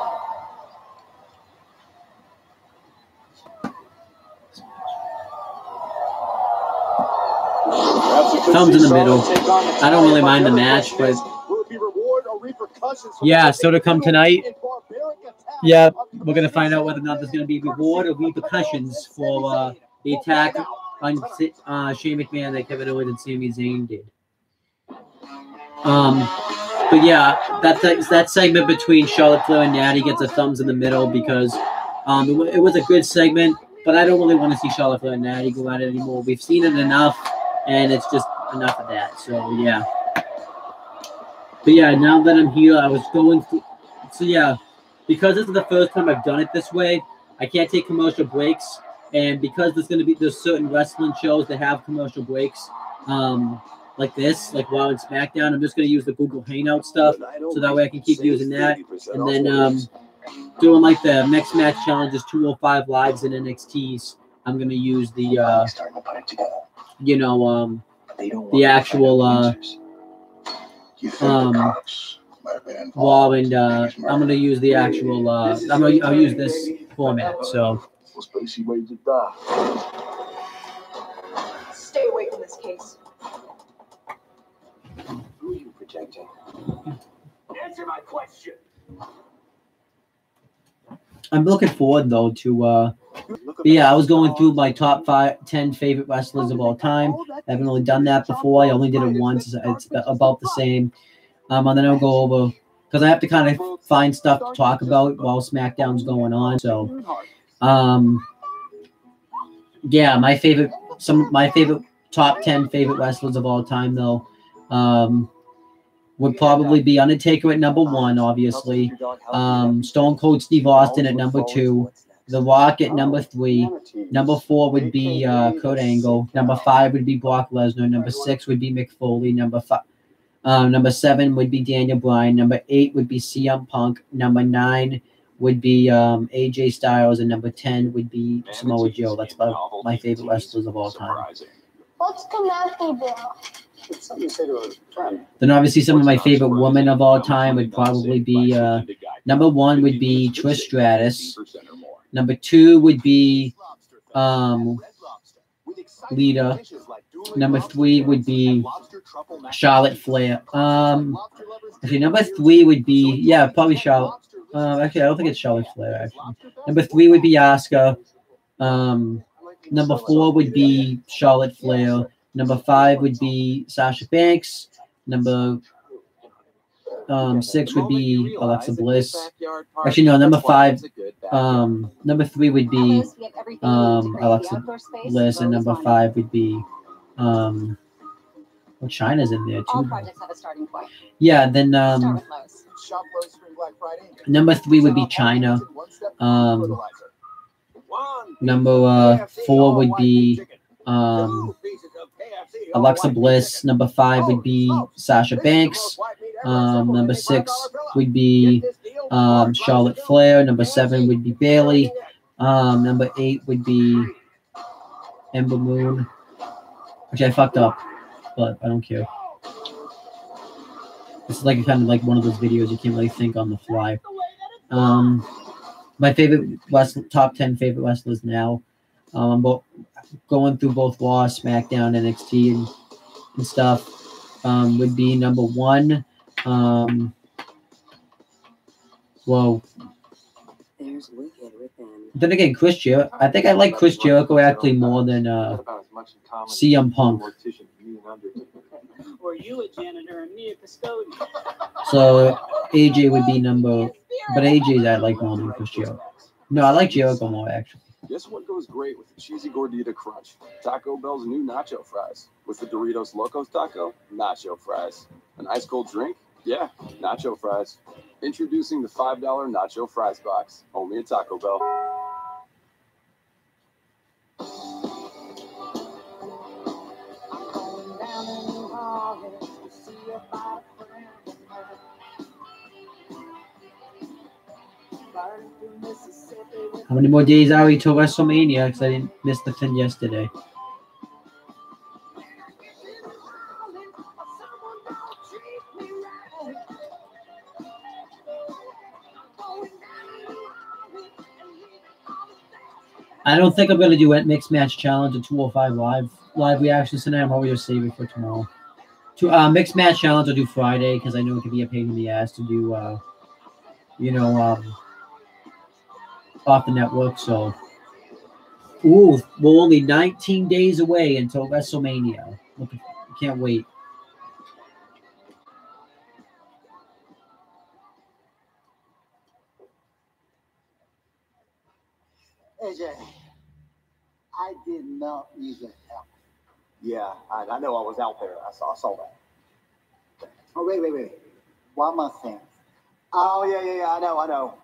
Thumbs in the middle. I don't really mind the match, but yeah, so to come tonight, yeah, we're going to find out whether or not there's going to be reward or repercussions for the attack on Shane McMahon that Kevin Owens and Sami Zayn did. But yeah, that segment between Charlotte Flair and Natty gets a thumbs in the middle because it was a good segment, but I don't really want to see Charlotte Flair and Natty go at it anymore. We've seen it enough, and it's just enough of that. So yeah. But yeah, now that I'm here, I was going through. So yeah, because this is the first time I've done it this way, I can't take commercial breaks, and because there's certain wrestling shows that have commercial breaks, like this, like Raw and SmackDown. I'm just going to use the Google Hangout stuff, so that way I can keep using that. And then doing like the next match challenges, 205 lives and NXTs. I'm going to use the the actual Raw and I'm going to use the actual I'll use this format. So Stay away from this case. Who are you protecting? Answer my question. I'm looking forward though to yeah, I was going through my top 10 favorite wrestlers of all time. I haven't really done that before. I only did it once. It's about the same. And then I'll go over because I have to kind of find stuff to talk about while SmackDown's going on. So yeah, my favorite top 10 favorite wrestlers of all time though would probably be Undertaker at number 1, obviously. Stone Cold Steve Austin at number 2. The Rock at number 3. Number 4 would be Kurt Angle. Number 5 would be Brock Lesnar. Number 6 would be Mick Foley. Number 7 would be Daniel Bryan. Number 8 would be CM Punk. Number 9 would be AJ Styles. And number 10 would be Samoa Joe. That's about my favorite wrestlers of all time. What's Kamathi Bill? It's something to say to a friend. Then obviously some of my favorite women of all time would probably be number 1 would be Trish Stratus. Number 2 would be Lita. Number 3 would be Charlotte Flair. Actually, number 3 would be probably Charlotte. Actually, I don't think it's Charlotte Flair. Actually, number 3 would be Asuka. Number 4 would be Charlotte Flair. Number 5 would be Sasha Banks. Number 6 would be Alexa Bliss. Actually, no, number 5. Number 3 would be Alexa Bliss, and number 5 would be well, Chyna's in there too. Yeah, then number 3 would be Chyna. Number 4 would be Alexa Bliss. Number 5 would be Sasha Banks. Number 6 would be Charlotte Flair. Number 7 would be Bayley. Number 8 would be Ember Moon. Actually, I fucked up, but I don't care. It's like kind of like one of those videos you can't really think on the fly. My favorite top 10 favorite wrestlers now. I'm going through both Raw, SmackDown, NXT, and stuff. Would be number 1. Whoa. Then again, Chris Jericho. I think I like Chris Jericho actually more than CM Punk. Or you a janitor and me a custodian. So AJ would be number, but AJ's I like more than Chris Jericho. No, I like Jericho more actually. Guess what goes great with the cheesy gordita crunch? Taco Bell's new nacho fries. With the Doritos Locos Taco, nacho fries. An ice cold drink? Yeah, nacho fries. Introducing the $5 nacho fries box. Only at Taco Bell. How many more days are we till WrestleMania? Because I didn't miss the thing yesterday. I don't think I'm going to do a mixed match challenge at 205 live reactions tonight. I'm probably just saving for tomorrow. Mixed match challenge I'll do Friday because I know it can be a pain in the ass to do, off the network. So, we're only 19 days away until WrestleMania. Can't wait. AJ, I did not need your help. Yeah, I know I was out there. I saw that. Oh, wait. One more thing. Oh, yeah, I know.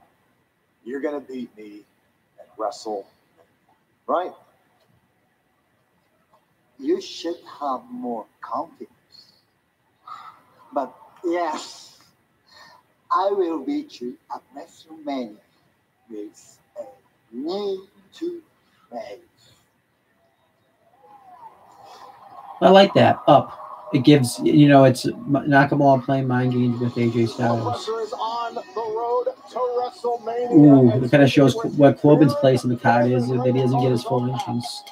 You're going to beat me at Wrestle, right? You should have more confidence. But yes, I will beat you at WrestleMania with a knee to face. I like that. Up. It gives, it's Nakamura playing mind games with AJ Styles. Ooh, it kind of shows what Corbin's place in the card is, that he doesn't get his full entrance.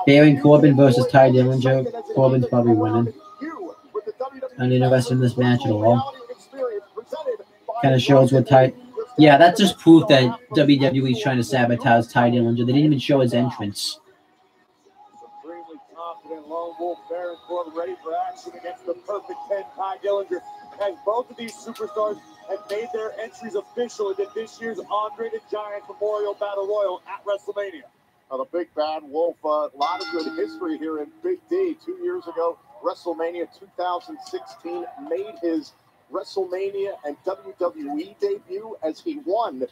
Baron Corbin versus Ty Dillinger. Corbin's probably winning. I'm interested in this match at all. Kind of shows what Ty... Yeah, that's just proof that WWE is trying to sabotage Ty Dillinger. They didn't even show his entrance. Supremely confident lone wolf Baron Corbin ready for action against the perfect 10 Ty Dillinger. As both of these superstars have made their entries official into this year's Andre the Giant Memorial Battle Royal at WrestleMania. Now, the Big Bad Wolf, a lot of good history here in Big D. 2 years ago, WrestleMania 2016 made his WrestleMania and WWE debut as he won the...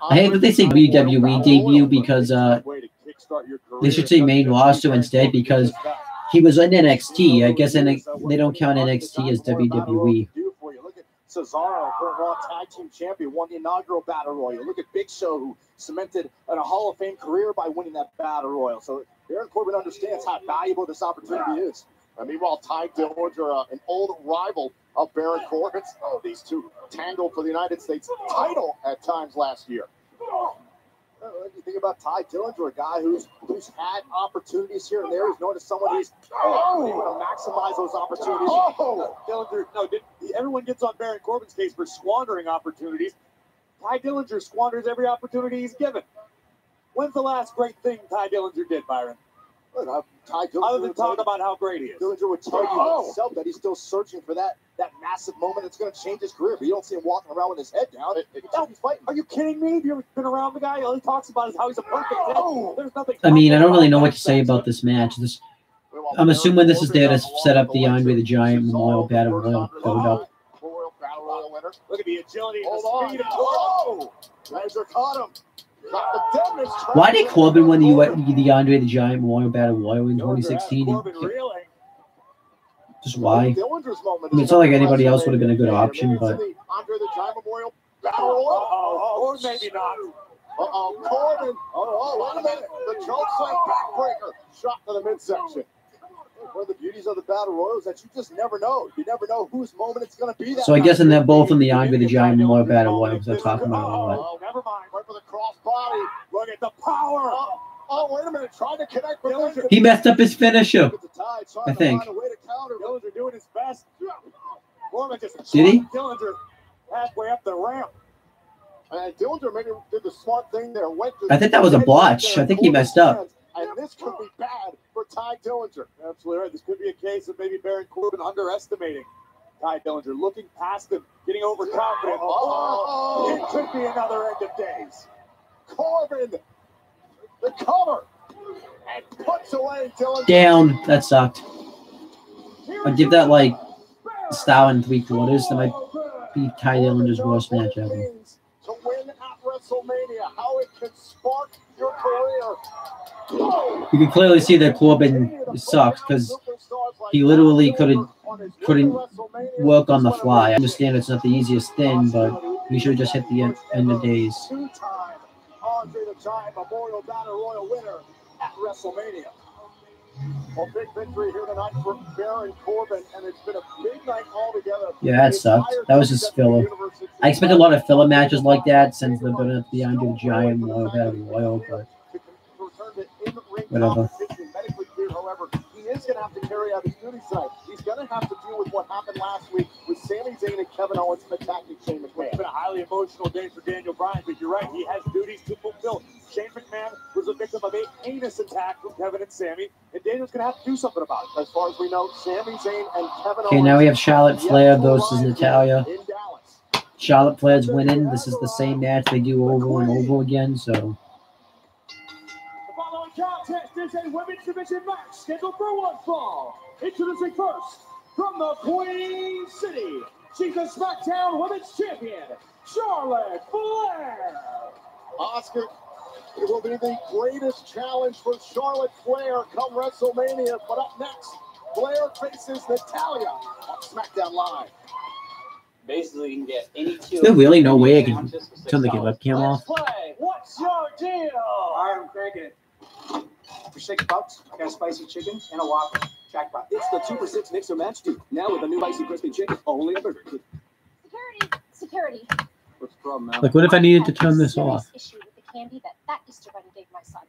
I hate that they say WWE debut because they should say main roster instead because he was in NXT. I guess they don't count NXT as WWE. Cesaro, current Raw Tag Team Champion, won the inaugural Battle Royal. Look at Big Show, who cemented a Hall of Fame career by winning that Battle Royal. So Baron Corbin understands how valuable this opportunity is. And meanwhile, Ty Dillinger, an old rival of Baron Corbin. Oh, these two tangled for the United States title at times last year. What do you think about Ty Dillinger, a guy who's had opportunities here and there? He's known as someone who's able to maximize those opportunities. Dillinger, everyone gets on Baron Corbin's case for squandering opportunities. Ty Dillinger squanders every opportunity he's given. When's the last great thing Ty Dillinger did, Byron? Ty Dillinger, other than talk about how great he is. Dillinger would tell you himself that he's still searching for that massive moment that's going to change his career, but you don't see him walking around with his head down. He's fighting. Are you kidding me? Have you ever been around the guy? All he talks about is how he's a perfect head. There's nothing. I mean, I don't really know what to say about this match. I'm assuming this is there to set up the Andre the Giant Memorial Battle Royal build-up. Look at the agility and the speed of Corbin. Dillinger caught him. Why did Corbin win the Andre the Giant Memorial Battle Royal in 2016? Just why? I mean, it's not like anybody else would have been a good option, but... Andre the Giant Memorial Battle Royal. Or maybe not. Corbin. Wait a minute. The choke slam backbreaker. Shot to the midsection. One of the beauties of the Battle Royal is that you just never know. You never know whose moment it's going to be. So I guess in that both in the Andre the Giant Memorial Battle Royal, because they're talking about all that. Oh, never mind. Right for the crossbody. Look at the power. Wait a minute. Trying to connect with Dillinger. He messed up his finisher, I think. Dillinger doing his best. Corbin just Did he? Dillinger halfway up the ramp. And Dillinger maybe did the smart thing there. I think that was a botch. I think he messed up. And this could be bad for Ty Dillinger. Absolutely right. This could be a case of maybe Baron Corbin underestimating Ty Dillinger, looking past him, getting overconfident. It could be another end of days. Corbin, the cover, and puts away Dillinger. Down. That sucked. I'd give that like a star and 3/4. That might be Ty Dillinger's worst match ever. To win at WrestleMania, how it can spark your career. You can clearly see that Corbin sucks because he literally couldn't work on the fly. I understand it's not the easiest thing, but he should have just hit the end of days. Two-time Andre the Giant Memorial Battle Royal winner at WrestleMania. Well, big victory here tonight for Baron Corbin, and it's been a big night altogether. Yeah, that sucked. That was just filler. I expect a lot of filler matches like that since they're going to be Andre the Giant Memorial Battle Royal, but whatever. Medically cleared, however, he is going to have to carry out his duties tonight. He's going to have to deal with what happened last week with Sami Zayn and Kevin Owens attacking Shane McMahon. It's been a highly emotional day for Daniel Bryan, but you're right, he has duties to fulfill. Shane McMahon was a victim of a heinous attack from Kevin and Sami, and Daniel's going to have to do something about it. As far as we know, Sami Zayn and Kevin Owens. Okay, now we have Charlotte Flair versus Natalya. Charlotte Flair's winning. This is the same match they do over and over again, so. Contest is a women's division match scheduled for one fall. Introducing first, from the Queen City, she's the Smackdown Women's Champion, Charlotte Flair. Oscar, it will be the greatest challenge for Charlotte Flair come WrestleMania. But up next, Flair faces Natalya on Smackdown Live. Basically, you can get any two. Is there really no way I can turn the webcam off? What's your deal? All right, I'm cranking it. For $6, I got a spicy chicken and a Whopper. Jackpot. It's the 2 for $6 mixer match too. Now with a new spicy crispy chicken, only a burger. Security. What's the problem, man? Like, what if I needed to turn this off? Issue with the candy that Easter bunny gave my son.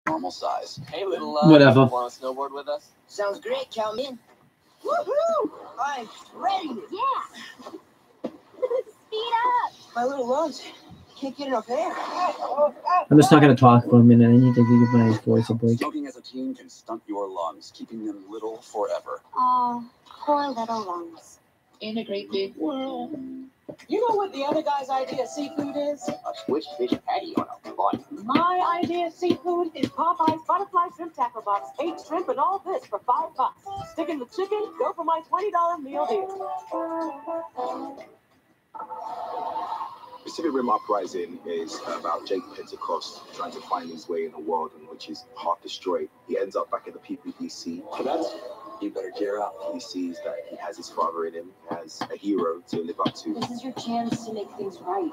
Normal size. Hey, little Whatever. Want to snowboard with us? Sounds great, count me in. Woohoo! I'm ready. Yeah. Speed up. My little lungs can't get enough air. I'm just not going to talk for a minute. I need to give my voice a break. Smoking as a teen can stunt your lungs, keeping them little forever. Oh, poor little lungs. In a great big world. You know what the other guy's idea of seafood is? A Swiss fish patty on a bun. My idea of seafood is Popeye's butterfly shrimp tackle box, 8 shrimp and all this for $5. Stick in the chicken, go for my $20 meal here. Pacific Rim Uprising is about Jake Pentecost trying to find his way in a world in which he's half destroyed. He ends up back at the PPDC. So that's, you better gear up. He sees that he has his father in him, as a hero to live up to. This is your chance to make things right.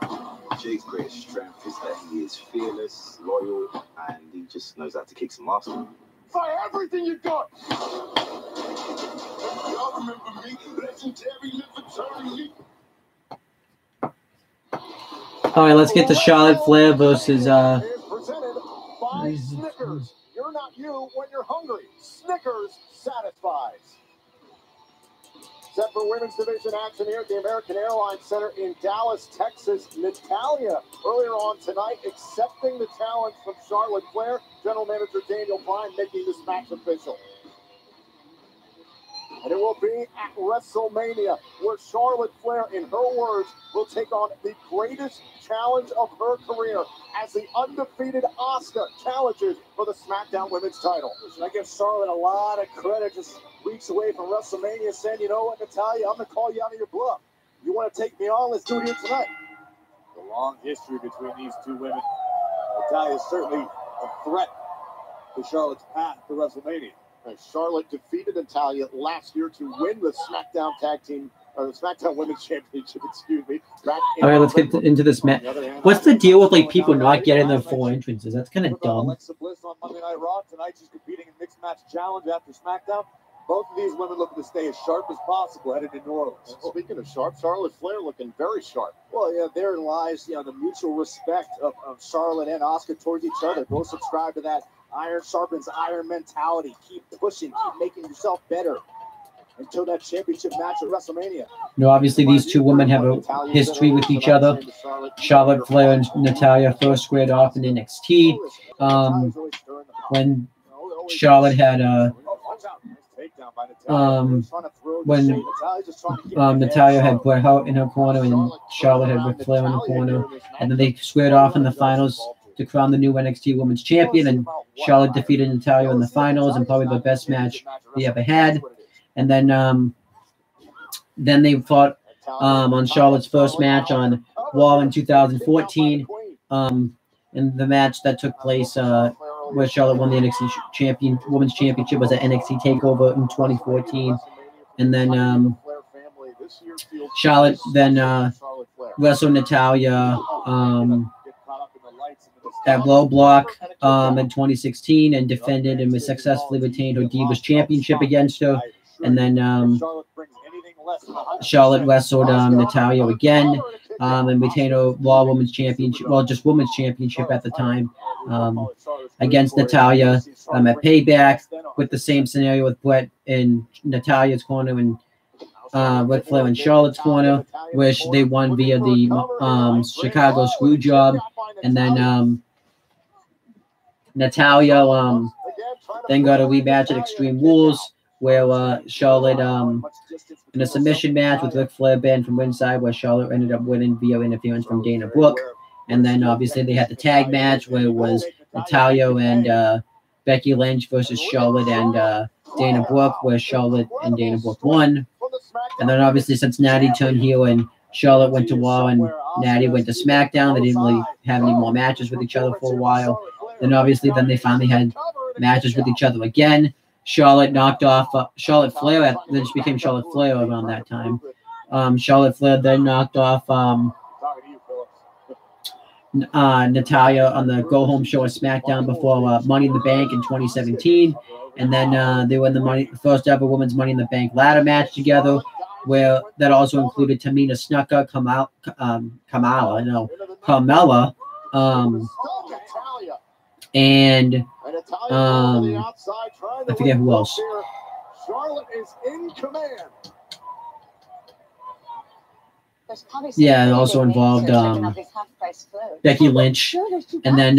Jake's greatest strength is that he is fearless, loyal, and he just knows how to kick some ass. Fire everything you got! Y'all remember me? Legendary, live eternally. All right, let's get to Charlotte Flair versus Presented by Snickers. You're not you when you're hungry. Snickers satisfies. Set for women's division action here at the American Airlines Center in Dallas, Texas. Natalya earlier on tonight accepting the challenge from Charlotte Flair. General Manager Daniel Bryan making this match official. And it will be at WrestleMania, where Charlotte Flair, in her words, will take on the greatest challenge of her career as the undefeated Asuka challenges for the SmackDown Women's title. Listen, I give Charlotte a lot of credit just weeks away from WrestleMania, saying, you know what, Natalya, I'm going to call you out of your bluff. You want to take me on? Let's do it here tonight. The long history between these two women. Natalya is certainly a threat to Charlotte's path to WrestleMania. Charlotte defeated Natalya last year to win the SmackDown Tag Team, or the SmackDown Women's Championship, excuse me. All right, let's get into this match. What's the deal with like people not getting their full entrances? That's kind of dumb. Alexa Bliss on Monday Night Raw. Tonight she's competing in Mixed Match Challenge after SmackDown. Both of these women looking to stay as sharp as possible headed to New Orleans. Speaking of sharp, Charlotte Flair looking very sharp. Well, yeah, therein lies, the mutual respect of Charlotte and Asuka towards each other. Both subscribe to that iron sharpens iron mentality. Keep pushing, keep making yourself better until that championship match at WrestleMania. Obviously these two women have a history with each other. Charlotte Flair and Natalya first squared off in NXT. When Charlotte had when Natalya had Bret Hart in her corner and Charlotte had Ric Flair in the corner, and then they squared off in the finals to crown the new NXT Women's Champion, and Charlotte defeated Natalya in the finals, and probably the best match they ever had. And then they fought on Charlotte's first match on Raw in 2014, and the match that took place where Charlotte won the NXT Women's Championship was at NXT TakeOver in 2014, and then Charlotte then wrestled Natalya at Low Block in 2016 and defended and successfully retained her Divas Championship against her. And then Charlotte wrestled Natalya again and retained her Raw Women's Championship, well, just Women's Championship at the time, against Natalya at Payback, with the same scenario with Bret in Natalya's corner and Ric Flair in Charlotte's corner, which they won via the Chicago screw job. And then Natalya then got a rematch at Extreme Rules, where Charlotte in a submission match with Ric Flair banned from ringside, where Charlotte ended up winning via interference from Dana Brooke. And then obviously they had the tag match where it was Natalya and Becky Lynch versus Charlotte and Dana Brooke, where Charlotte and Dana Brooke won. And then obviously since Natty turned heel and Charlotte went to Raw and Natty went to SmackDown, they didn't really have any more matches with each other for a while. Then obviously then they finally had matches with each other again. Charlotte knocked off Charlotte Flair, then she became Charlotte Flair around that time. Charlotte Flair then knocked off Natalya on the Go Home show at SmackDown before Money in the Bank in 2017. And then they were in the first ever Women's Money in the Bank ladder match together, where that also included Tamina Snuka, Carmella, and I forget who else. Charlotte is in command. Yeah, it also involved Becky Lynch, and then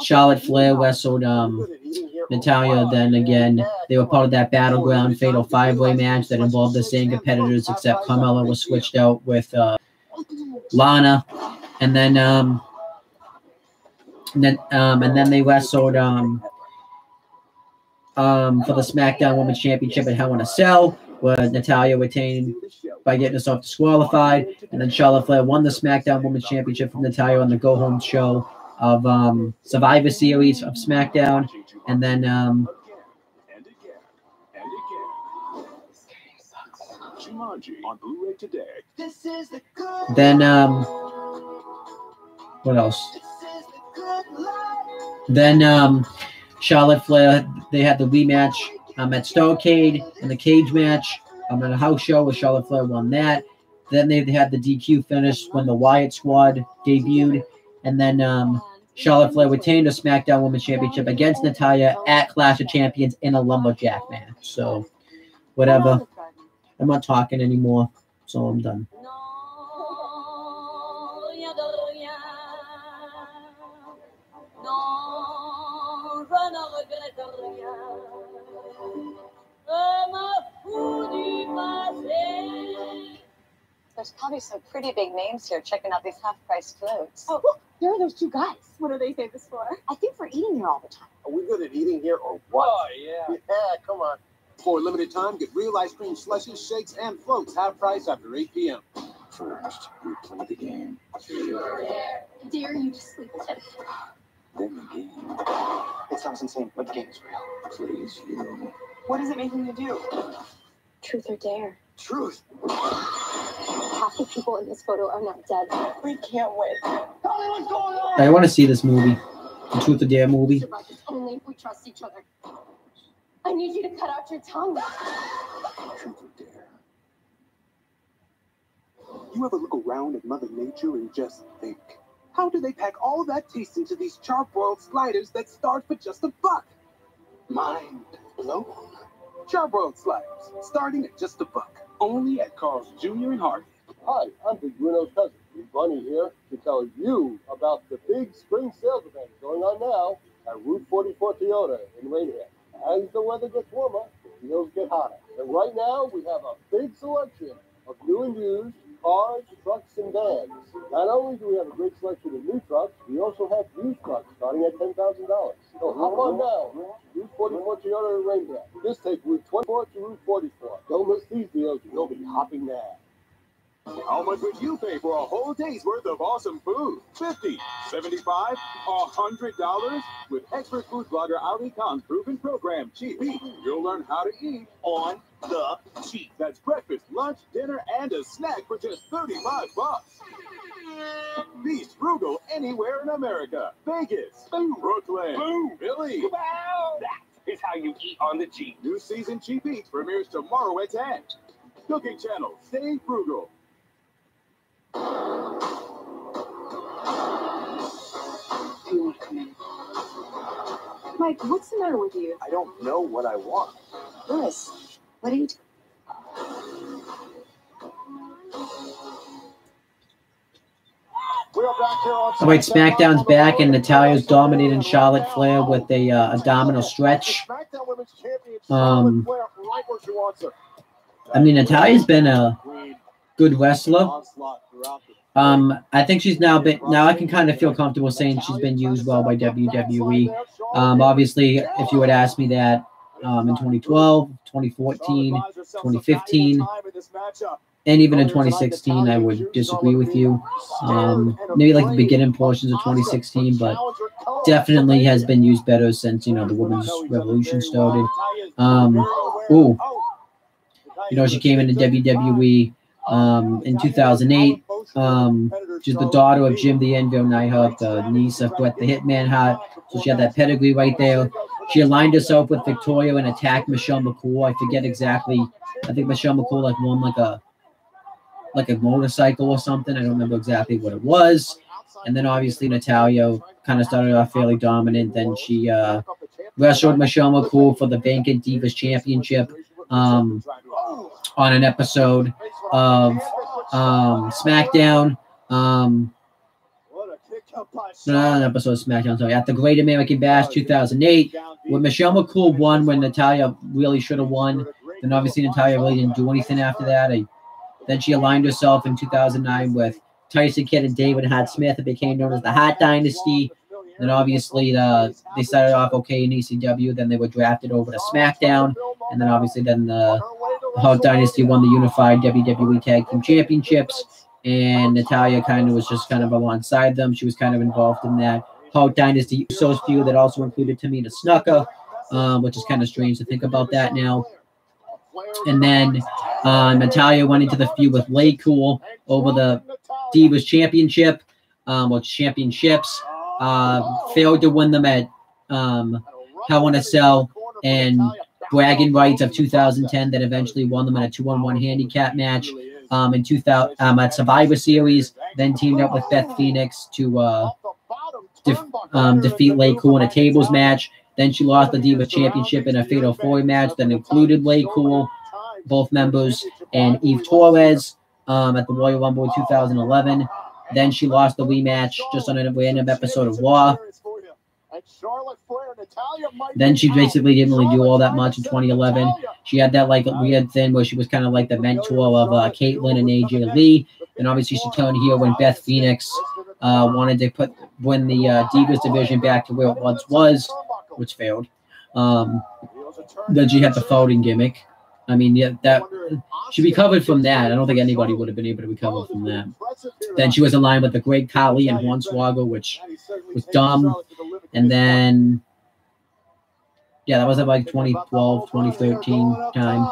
Charlotte Flair wrestled Natalya. Then again, they were part of that Battleground Fatal 5-Way match that involved the same competitors, except Carmella was switched out with Lana, and then they wrestled for the SmackDown Women's Championship at Hell in a Cell, where Natalya retained by getting herself disqualified, and then Charlotte Flair won the SmackDown Women's Championship from Natalya on the Go Home show of Survivor Series of SmackDown, and then what else? Then Charlotte Flair, they had the rematch at Starrcade in the cage match at a house show where Charlotte Flair won that. Then they had the DQ finish when the Wyatt Squad debuted. And then Charlotte Flair retained a SmackDown Women's Championship against Natalya at Clash of Champions in a lumberjack match. So, whatever. I'm not talking anymore, so I'm done. probably some pretty big names here checking out these half-price clothes. Oh, look, there are those two guys. What are they famous for? I think we're eating here all the time. Are we good at eating here or what? Oh, yeah. Yeah, come on. For a limited time, get real ice cream slushes, shakes, and floats half price after 8 p.m. First, we play the game. Dare you to sleep with him? Then the game. It sounds insane, but the game is real. Please, you. What is it making you do? Truth or dare? Truth. Half the people in this photo are not dead. We can't win. Tell me what's going on! I want to see this movie. The Truth or Dare movie. Survive is only if we trust each other. I need you to cut out your tongue. Truth or dare. You ever look around at Mother Nature and just think, how do they pack all that taste into these charbroiled sliders that start for just $1? Mind blown. Charbroiled sliders, starting at just $1. Only at Carl's Jr. and Harvey. Hi, I'm Big Bruno's cousin, Big Bunny here, to tell you about the big spring sales event going on now at Route 44 Toyota in Rainham. As the weather gets warmer, the deals get hotter. And right now, we have a big selection of new and used cars, trucks, and vans. Not only do we have a great selection of new trucks, we also have used trucks starting at $10,000. So hop on now, Route 44 Toyota in Rainham. Just take Route 24 to Route 44. Don't miss these deals, you'll be hopping mad. How much would you pay for a whole day's worth of awesome food? $50, $75, $100? With expert food blogger Ali Khan's proven program, Cheap Eat, you'll learn how to eat on the cheap. That's breakfast, lunch, dinner, and a snack for just $35. Be frugal anywhere in America. Vegas, Brooklyn, Philly. That is how you eat on the cheap. New season Cheap Eats premieres tomorrow at 10. Cooking Channel, stay frugal. Mike, what's the matter with you? I don't know what I want. Louis, what are you doing? We're back here on All right, SmackDown's back, and Natalia's dominating Charlotte Flair with a abdominal stretch. I mean, Natalia's been a good wrestler. I think she's now I can kind of feel comfortable saying she's been used well by WWE. Obviously, if you would ask me that in 2012, 2014, 2015, and even in 2016, I would disagree with you. Maybe like the beginning portions of 2016, but definitely has been used better since, the women's revolution started. She came into WWE in 2008. She's the daughter of Jim the Anvil Neidhart, the niece of Bret the Hitman Hart. So she had that pedigree right there. She aligned herself with Victoria and attacked Michelle McCool. I forget exactly. I think Michelle McCool won like a motorcycle or something. I don't remember exactly what it was. And then obviously Natalya kind of started off fairly dominant. Then she wrestled Michelle McCool for the vacant Divas Championship on an episode of SmackDown. Not an episode of SmackDown, sorry. At the Great American Bash 2008, when Michelle McCool won, when Natalya really should have won. Then obviously Natalya really didn't do anything after that. Then she aligned herself in 2009 with Tyson Kidd and David Hart Smith. It became known as the Hart Dynasty. Then obviously they started off okay in ECW. Then they were drafted over to SmackDown. And then obviously the Hart Dynasty won the unified WWE Tag Team Championships. And Natalya was just alongside them. She was kind of involved in that. Hart Dynasty Usos feud that also included Tamina Snuka, which is kind of strange to think about that now. And then Natalya went into the feud with Lay Cool over the Divas Championship, championships. Failed to win them at Hell in a Cell and bragging rights of 2010 that eventually won them in a 2-on-1 handicap match in 2000 at Survivor Series. Then teamed up with Beth Phoenix to defeat Lay Cool in a tables match. Then she lost the Divas Championship in a Fatal 4-Way match that included Lay Cool, both members, and Eve Torres at the Royal Rumble in 2011. Then she lost the rematch just on a random episode of Raw. Then she basically didn't really do all that much in 2011. She had that weird thing where she was kind of like the mentor of Caitlyn and AJ Lee. And obviously she turned heel when Beth Phoenix wanted to win the Divas division back to where it once was, which failed. Then she had the folding gimmick. I mean, yeah, that she recovered from that. I don't think anybody would have been able to recover from that. Then she was in line with the Great Khali and Hornswoggle, which was dumb. And then, yeah, that was at like 2012, 2013 time.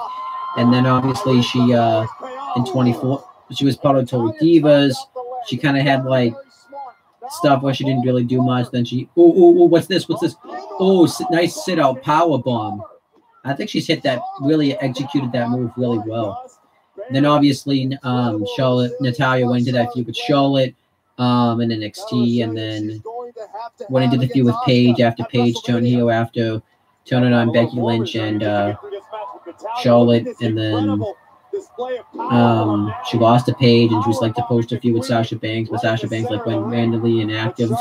And then obviously she, in 24, she was part of Total Divas. She kind of had like stuff where she didn't really do much. Then she, what's this? What's this? Oh, nice sit out power bomb. I think she's hit that, really executed that move really well. Then obviously, Natalya went into that feud with Charlotte in NXT, and then went into the feud with Paige after Paige turned heel after turning on Becky Lynch and Charlotte, and then she lost to Paige, and she was like supposed to feud with Sasha Banks, but Sasha Banks like went randomly inactive,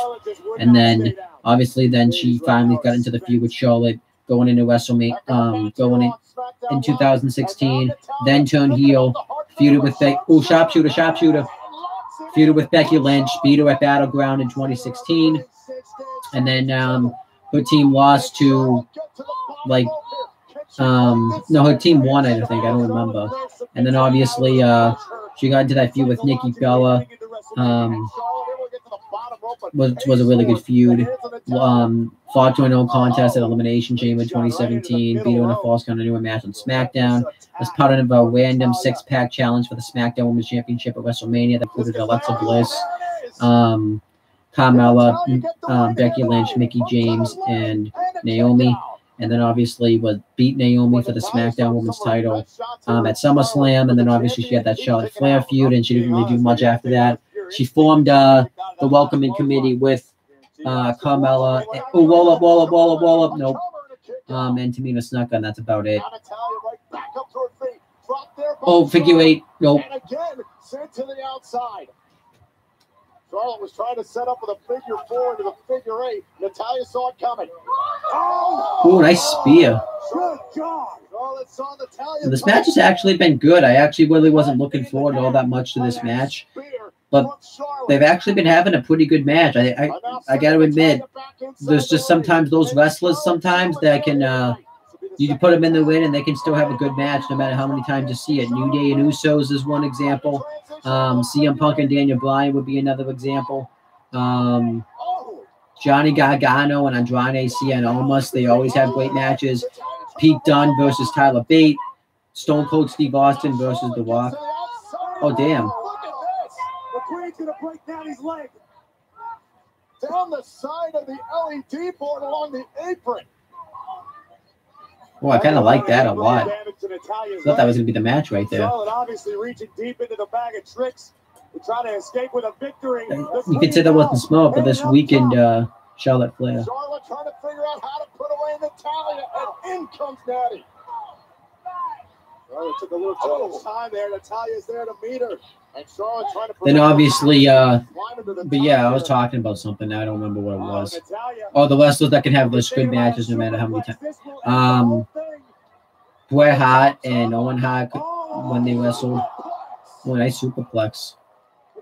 and then obviously then she finally got into the feud with Charlotte. Going into WrestleMania, going in 2016, then turned heel, feuded with sharpshooter, feuded with Becky Lynch, beat her at Battleground in 2016, and then her team lost to like no, her team won, I think, I don't remember, and then obviously she got into that feud with Nikki Bella, which was a really good feud. Fought to a no contest at Elimination Chamber 2017, beat her in a false count anywhere match on SmackDown. Was part of a random 6-pack challenge for the SmackDown Women's Championship at WrestleMania that included Alexa Bliss, Carmella, Becky Lynch, Mickie James, and Naomi. And then obviously beat Naomi for the SmackDown Women's title at SummerSlam. And then obviously she had that Charlotte Flair feud, and she didn't really do much after that. She formed the welcoming committee with Carmella. Oh, wall up. Nope. And Tamina Snuka, and that's about it. Oh, figure 8. Nope. And again, sent to the outside. Charlotte was trying to set up with a figure 4 into the figure 8. Natalya saw it coming. Oh, nice spear. This match has actually been good. I actually really wasn't looking forward all that much to this match, but they've actually been having a pretty good match. I got to admit, there's just sometimes those wrestlers sometimes that can you put them in the ring and they can still have a good match no matter how many times you see it. New Day and Usos is one example. CM Punk and Daniel Bryan would be another example. Johnny Gargano and Andrade Cien Almas, they always have great matches. Pete Dunne versus Tyler Bate. Stone Cold Steve Austin versus The Rock. Oh, damn. The Queen's going to break down his leg. Down the side of the LED board along the apron. Oh, I kind of like that a lot. I thought that was going to be the match right there. Charlotte obviously reaching deep into the bag of tricks to try to escape with a victory. You could say that wasn't smoke, but this weekend, Charlotte Flair. Charlotte trying to figure out how to put away Natalya, and in comes Natty. Charlotte took a little too much time there. Natalya's there to meet her. And Charlotte trying to then obviously, but yeah, I was talking about something. I don't remember what it was. Oh, the wrestlers that can have those good matches no matter how many times. Bret Hart and Owen Hart when they wrestled. Oh, nice superplex.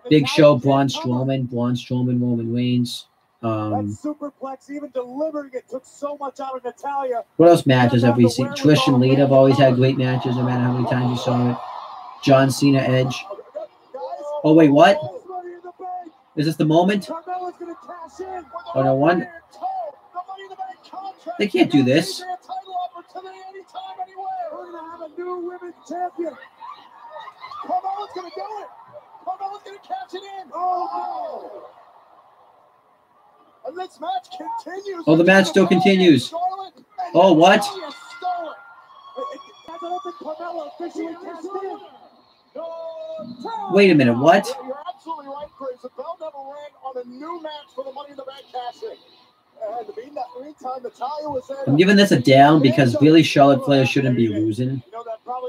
Big Show, Braun Strowman, Roman Reigns. That superplex, even delivering it, took so much out of Natalya. What else matches have we seen? Trish and Lita have always had great matches no matter how many times you saw it. John Cena, Edge. Oh, wait, what? Is this the moment? Oh, no one. They can't do this. We're going to have a new women's champion. Carmella's going to do it. Carmella's going to catch it in. Oh! And this match continues. Oh, the match still continues. Oh, what? Wait a minute, what? You're absolutely right, Chris. The bell never rang on a new match for the Money in the Bank cash-in. I'm giving this a down because really Charlotte Flair shouldn't be losing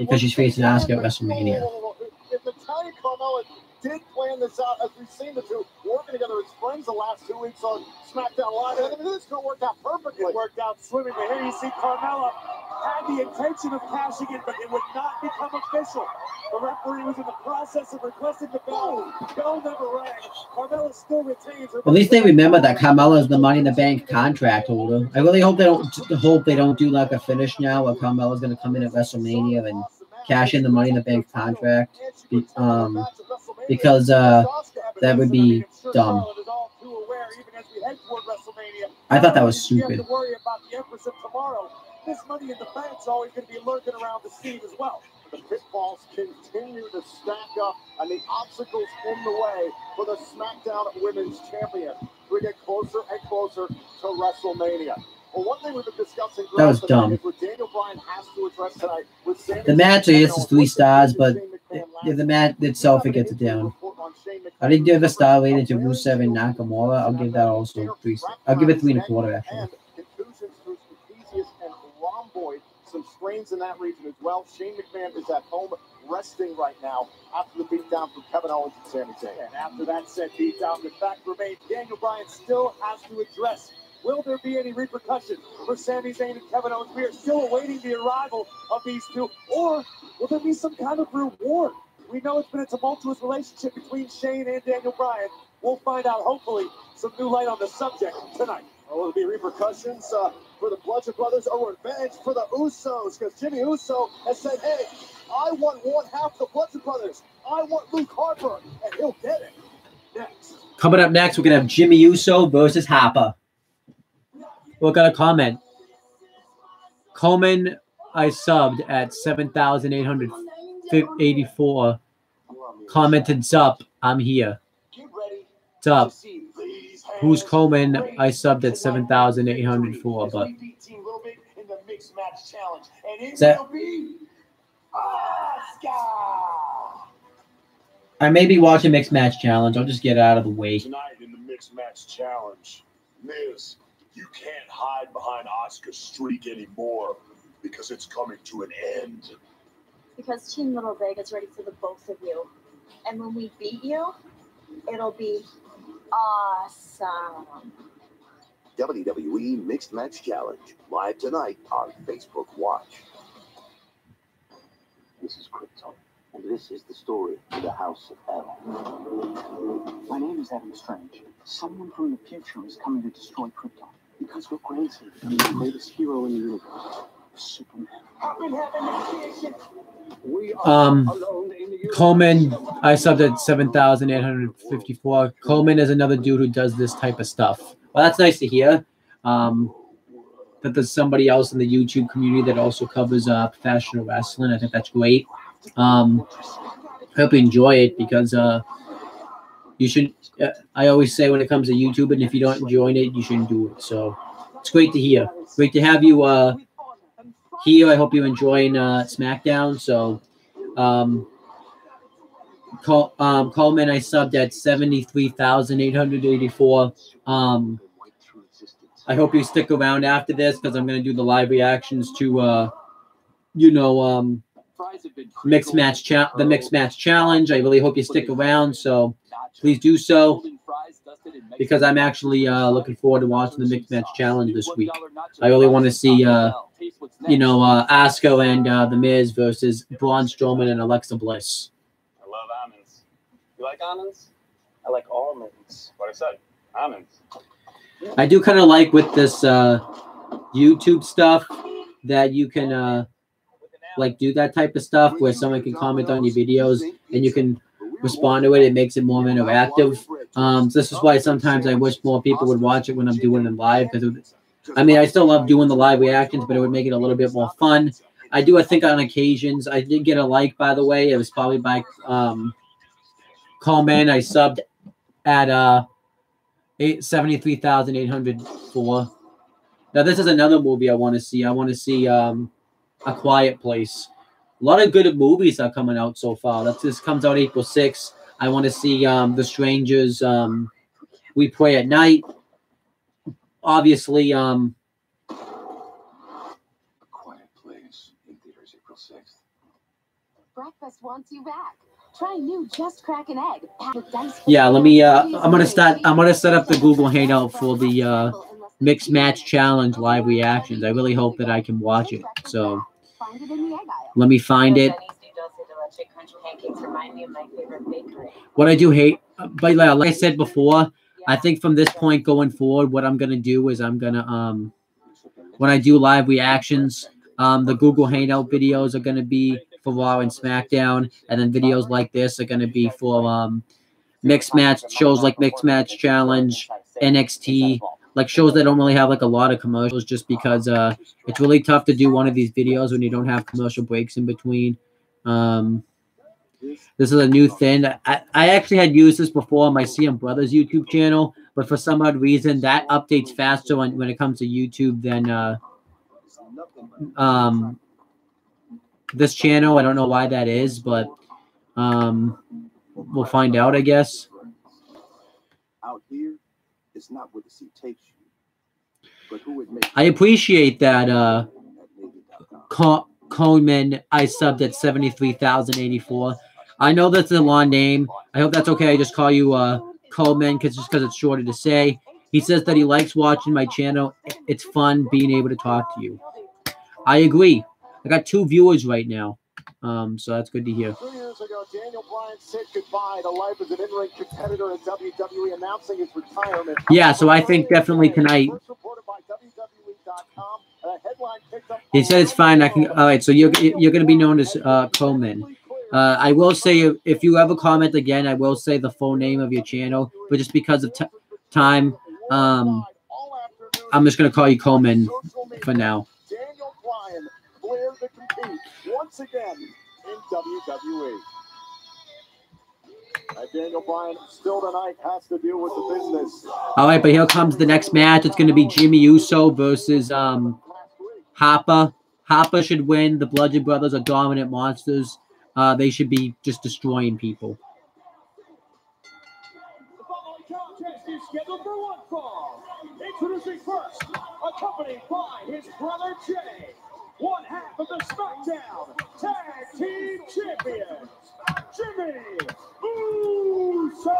because she's facing Asuka at WrestleMania. If Natalya Carmella did plan this out, as we've seen the two working together as friends the last 2 weeks on SmackDown Live, and this could work out perfectly. It worked out swimmingly. Here you see Carmella had the intention of cashing in, but it would not become official. The referee was in the process of requesting the bell. Bell never rang. Carmella still retains her. At least they remember that Carmella is the Money in the Bank contract holder. I really hope they don't do like a finish now where Carmella's going to come in at WrestleMania and cash in the Money in the Bank contract. Because that would be dumb. I thought that was stupid. This Money in the Bank's always going to be lurking around the scene as well. The pitfalls continue to stack up, and the obstacles in the way for the SmackDown Women's Champion. We get closer and closer to WrestleMania. Well, one thing we've been discussing that was dumb. is what Daniel Bryan has to address tonight with Sami the match, I guess, is 3 stars, but the match itself, it gets it down. I didn't give a star rating to Rusev and Nakamura. I'll give that also 3 stars. I'll give it 3 1/4, actually. Some strains in that region as well. Shane McMahon is at home resting right now after the beatdown from Kevin Owens and Sami Zayn. And after that said beatdown, the fact remains Daniel Bryan still has to address, will there be any repercussions for Sami Zayn and Kevin Owens? We are still awaiting the arrival of these two, or will there be some kind of reward? We know it's been a tumultuous relationship between Shane and Daniel Bryan. We'll find out, hopefully, some new light on the subject tonight. Will there be repercussions for the Bludgeon Brothers or revenge for the Usos? Because Jimmy Uso has said, hey, I want 1/2 the Bludgeon Brothers. I want Luke Harper, and he'll get it. Next. Coming up next, we're going to have Jimmy Uso versus Harper. We're going to comment. Coleman, I subbed at 7,884. Commented, "Sup, I'm here." Sup. Who's Coleman? I subbed at 7,804, but I may be watching Mixed Match Challenge. I'll just get it out of the way. Tonight in the Mixed Match Challenge, Miz, you can't hide behind Asuka's streak anymore because it's coming to an end. Because Team Little Big is ready for the both of you. And when we beat you, it'll be awesome. WWE Mixed Match Challenge, live tonight on Facebook Watch. This is Krypton, and this is the story of the House of L. My name is Adam Strange. Someone from the future is coming to destroy Krypton because we're granted the greatest hero in the universe, Superman. Coleman, I subbed at 7,854. Coleman is another dude who does this type of stuff. Well, that's nice to hear. That there's somebody else in the YouTube community that also covers professional wrestling. I think that's great. I hope you enjoy it because you should. I always say when it comes to YouTube, and if you don't enjoy it, you shouldn't do it. So it's great to hear. Great to have you here. I hope you're enjoying SmackDown. So Coleman, I subbed at 73,884. I hope you stick around after this because I'm going to do the live reactions to, Mixed Match Challenge. I really hope you stick around. So please do so because I'm actually looking forward to watching the Mixed Match Challenge this week. I really want to see, Asuka and The Miz versus Braun Strowman and Alexa Bliss. I love almonds. You like almonds? I like almonds. What I said, almonds. I do kind of like with this YouTube stuff that you can do that type of stuff where someone can comment on your videos and you can respond to it. It makes it more interactive. So this is why sometimes I wish more people would watch it when I'm doing them live because I still love doing the live reactions, but it would make it a little bit more fun. I think on occasions I did get a like, by the way. It was probably by Coleman. I subbed at 73,804. Now this is another movie I want to see. I want to see A Quiet Place. A lot of good movies are coming out so far. This comes out April 6th. I want to see The Strangers, We Pray at Night. Obviously, A Quiet Place in theaters April 6th. Breakfast wants you back. Try new Just Crack an Egg. Yeah, let me I'm gonna set up the Google Hangout for the Mixed Match Challenge live reactions. I really hope that I can watch it. So let me find it. What I do hate, but like I said before, I think from this point going forward, what I'm gonna do is I'm gonna when I do live reactions, the Google Hangout videos are gonna be for Raw and SmackDown, and then videos like this are gonna be for mixed match shows like Mixed Match Challenge, NXT, like shows that don't really have like a lot of commercials, just because it's really tough to do one of these videos when you don't have commercial breaks in between. This is a new thing. I actually had used this before on my CM Brothers YouTube channel, but for some odd reason that updates faster when it comes to YouTube than this channel. I don't know why that is, but we'll find out, I guess. Out here, it's not where the seat takes you, but who it makes. I appreciate that Coleman I subbed at 73,084. I know that's a long name. I hope that's okay. I just call you Coleman because it's shorter to say. He says that he likes watching my channel. It's fun being able to talk to you. I agree. I got 2 viewers right now. So that's good to hear. 2 years ago, Daniel Bryan said goodbye to life as an in-ring competitor at WWE, announcing his retirement. Yeah, so I think definitely tonight. He said it's fine. I can. All right, so you're going to be known as Coleman. I will say if you ever comment again, I will say the full name of your channel, but just because of time, I'm just going to call you Coleman for now. Daniel Bryan cleared to compete once again in WWE. Daniel Bryan still tonight has to deal with the business. All right, but here comes the next match. It's going to be Jimmy Uso versus Harper. Harper should win. The Bludgeon Brothers are dominant monsters. They should be just destroying people. The following contest is scheduled for one fall. Introducing first, accompanied by his brother Jay, one half of the Smackdown Tag Team Champions, Jimmy Uso.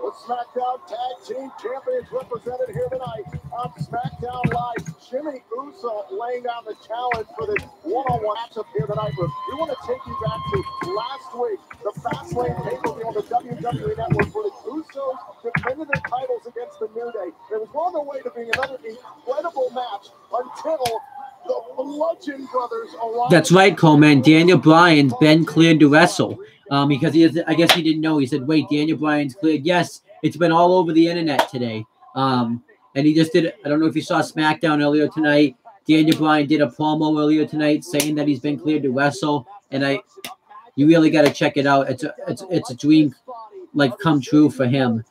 The Smackdown Tag Team Champions represented here tonight on Smackdown Live. Jimmy Uso laying down the challenge for this one-on-one matchup here tonight. But we want to take you back to last week, the Fastlane pay-per-view on the WWE Network, where the Usos defended their titles against the New Day. It was on their way to being another incredible match until the Bludgeon Brothers arrived. That's right, Coleman. Daniel Bryan's been cleared to wrestle. Because I guess he didn't know. He said, wait, Daniel Bryan's cleared. Yes, it's been all over the internet today. And he just did, I don't know if you saw SmackDown earlier tonight. Daniel Bryan did a promo earlier tonight saying that he's been cleared to wrestle. And you really got to check it out. It's a dream, like, come true for him.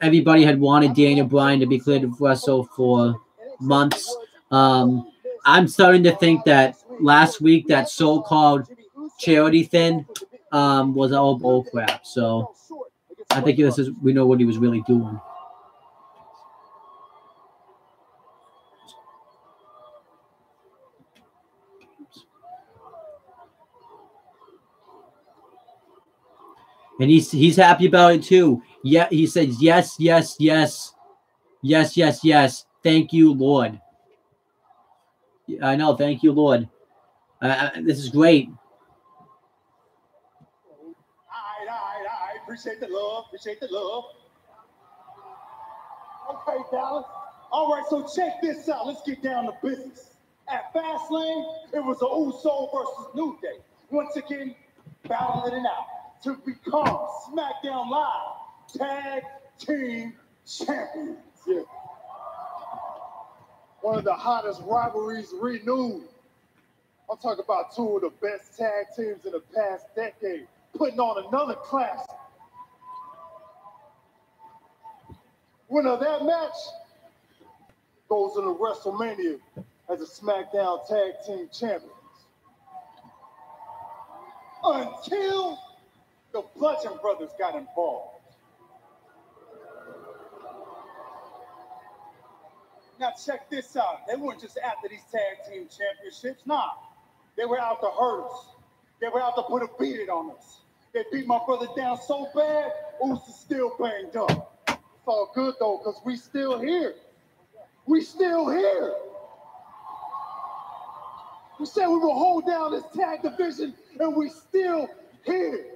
Everybody had wanted Daniel Bryan to be cleared to wrestle for months. I'm starting to think that last week that so-called charity thing was all bull crap. So I think we know what he was really doing. And he's happy about it too. Yeah, he says yes, yes, yes, yes, yes, yes. Thank you, Lord. I know. Thank you, Lord. This is great. I appreciate the love. Appreciate the love. Okay, Dallas. All right, so check this out. Let's get down to business. At Fastlane, it was the Uso versus New Day. Once again, battling it out to become SmackDown Live Tag Team Champions. Yeah. One of the hottest rivalries renewed. I'm talking about 2 of the best tag teams in the past decade, putting on another classic. Winner of that match goes into WrestleMania as a SmackDown Tag Team Champions. Until the Bludgeon Brothers got involved. Now check this out. They weren't just after these tag team championships. Nah, they were out to hurt us. They were out to put a beat it on us. They beat my brother down so bad, Uso's still banged up. It's all good, though, because we still here. We still here. We said we will hold down this tag division, and we still here.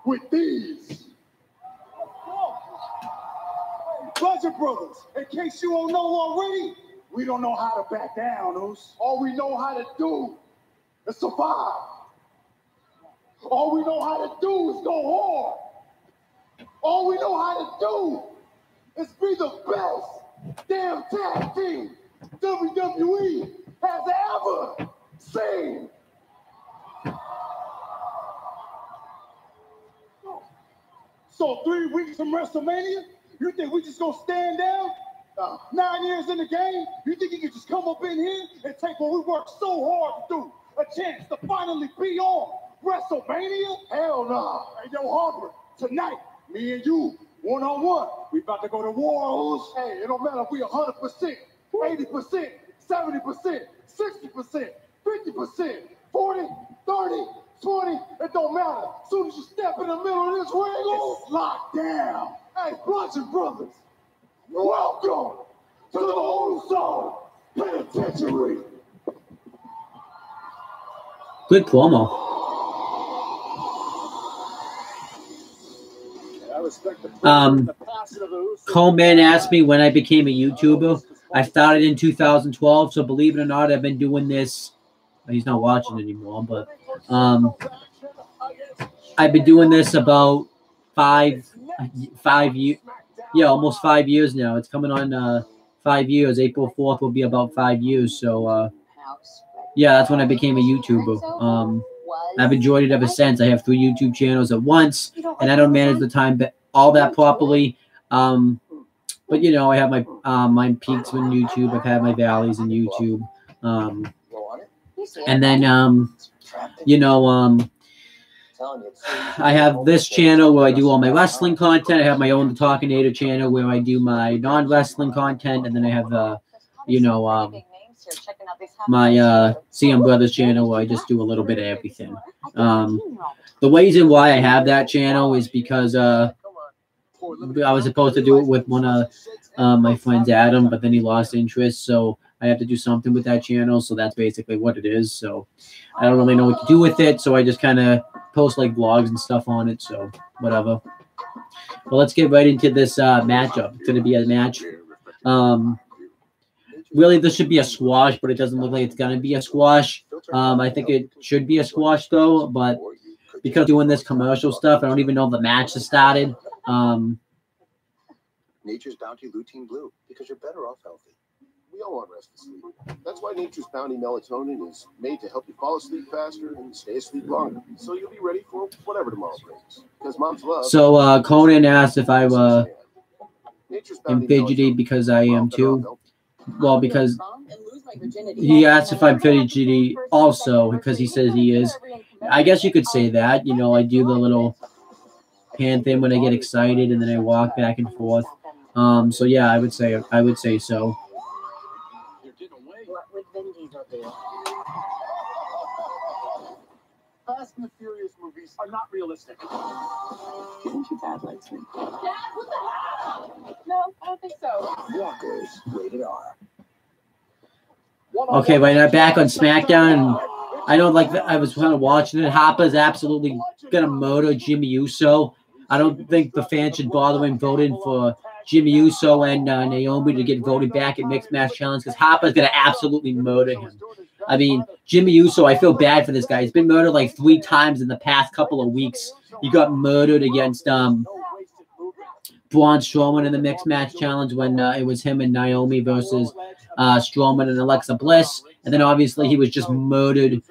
With these. Bludgeon Brothers, in case you don't know already, we don't know how to back down, Oos. All we know how to do is survive. All we know how to do is go hard. All we know how to do is be the best damn tag team WWE has ever seen. So 3 weeks from WrestleMania, you think we just gonna stand down? 9 years in the game, you think you can just come up in here and take what we worked so hard to do? A chance to finally be on WrestleMania? Hell nah. Hey, yo, Harper, tonight, me and you, one-on-one, we about to go to war. Hey, it don't matter if we 100%, 80%, 70%, 60%, 50%, 40, 30, 20, it don't matter. As soon as you step in the middle of this ring, it's locked down. Hey, Bludgeon Brothers, welcome to the Oso Penitentiary. Good promo. Coleman asked me when I became a YouTuber. I started in 2012, so believe it or not, I've been doing this. He's not watching anymore, but I've been doing this about 5 years. Yeah, almost 5 years now. It's coming on 5 years. April 4th will be about 5 years. So yeah, that's when I became a YouTuber. I've enjoyed it ever since. I have 3 YouTube channels at once, and I don't manage the time all that properly. But you know, I have my peaks in YouTube. I've had my valleys in YouTube. And then you know, I have this channel where I do all my wrestling content. I have my own The Talkinator channel where I do my non-wrestling content, and then I have you know, my CM Brothers channel where I just do a little bit of everything. The reason why I have that channel is because I was supposed to do it with one of my friends, Adam, but then he lost interest, so I have to do something with that channel. So that's basically what it is. So I don't really know what to do with it, so I just kind of post like vlogs and stuff on it. So whatever. Well, let's get right into this matchup. It's going to be a match. Really, this should be a squash, but it doesn't look like it's going to be a squash. I think it should be a squash, though, but because I'm doing this commercial stuff, I don't even know if the match has started. Nature's Bounty Lutein Blue, because you're better off healthy. We all want rest and sleep. That's why Nature's Bounty Melatonin is made to help you fall asleep faster and stay asleep longer, so you'll be ready for whatever tomorrow brings. Because mom's love. So Conan asked if I am fidgety because I am too. Well, because he asked if I'm fidgety also because he says he is. I guess you could say that. You know, I do the little hand thing when I get excited, and then I walk back and forth. So yeah, I would say so. Fast and the Furious movies are not realistic. Didn't your dad like me? Dad, what the hell? No, I don't think so. Walkers, rated R. Okay, right now back on Smackdown. I don't like that. I was kind of watching it. Harper's absolutely gonna murder Jimmy Uso. I don't think the fans should bother him voting for Jimmy Uso and Naomi to get voted back at Mixed Match Challenge because Harper's gonna absolutely murder him. I mean, Jimmy Uso, I feel bad for this guy. He's been murdered like 3 times in the past couple of weeks. He got murdered against Braun Strowman in the Mixed Match Challenge when it was him and Naomi versus Strowman and Alexa Bliss. And then obviously he was just murdered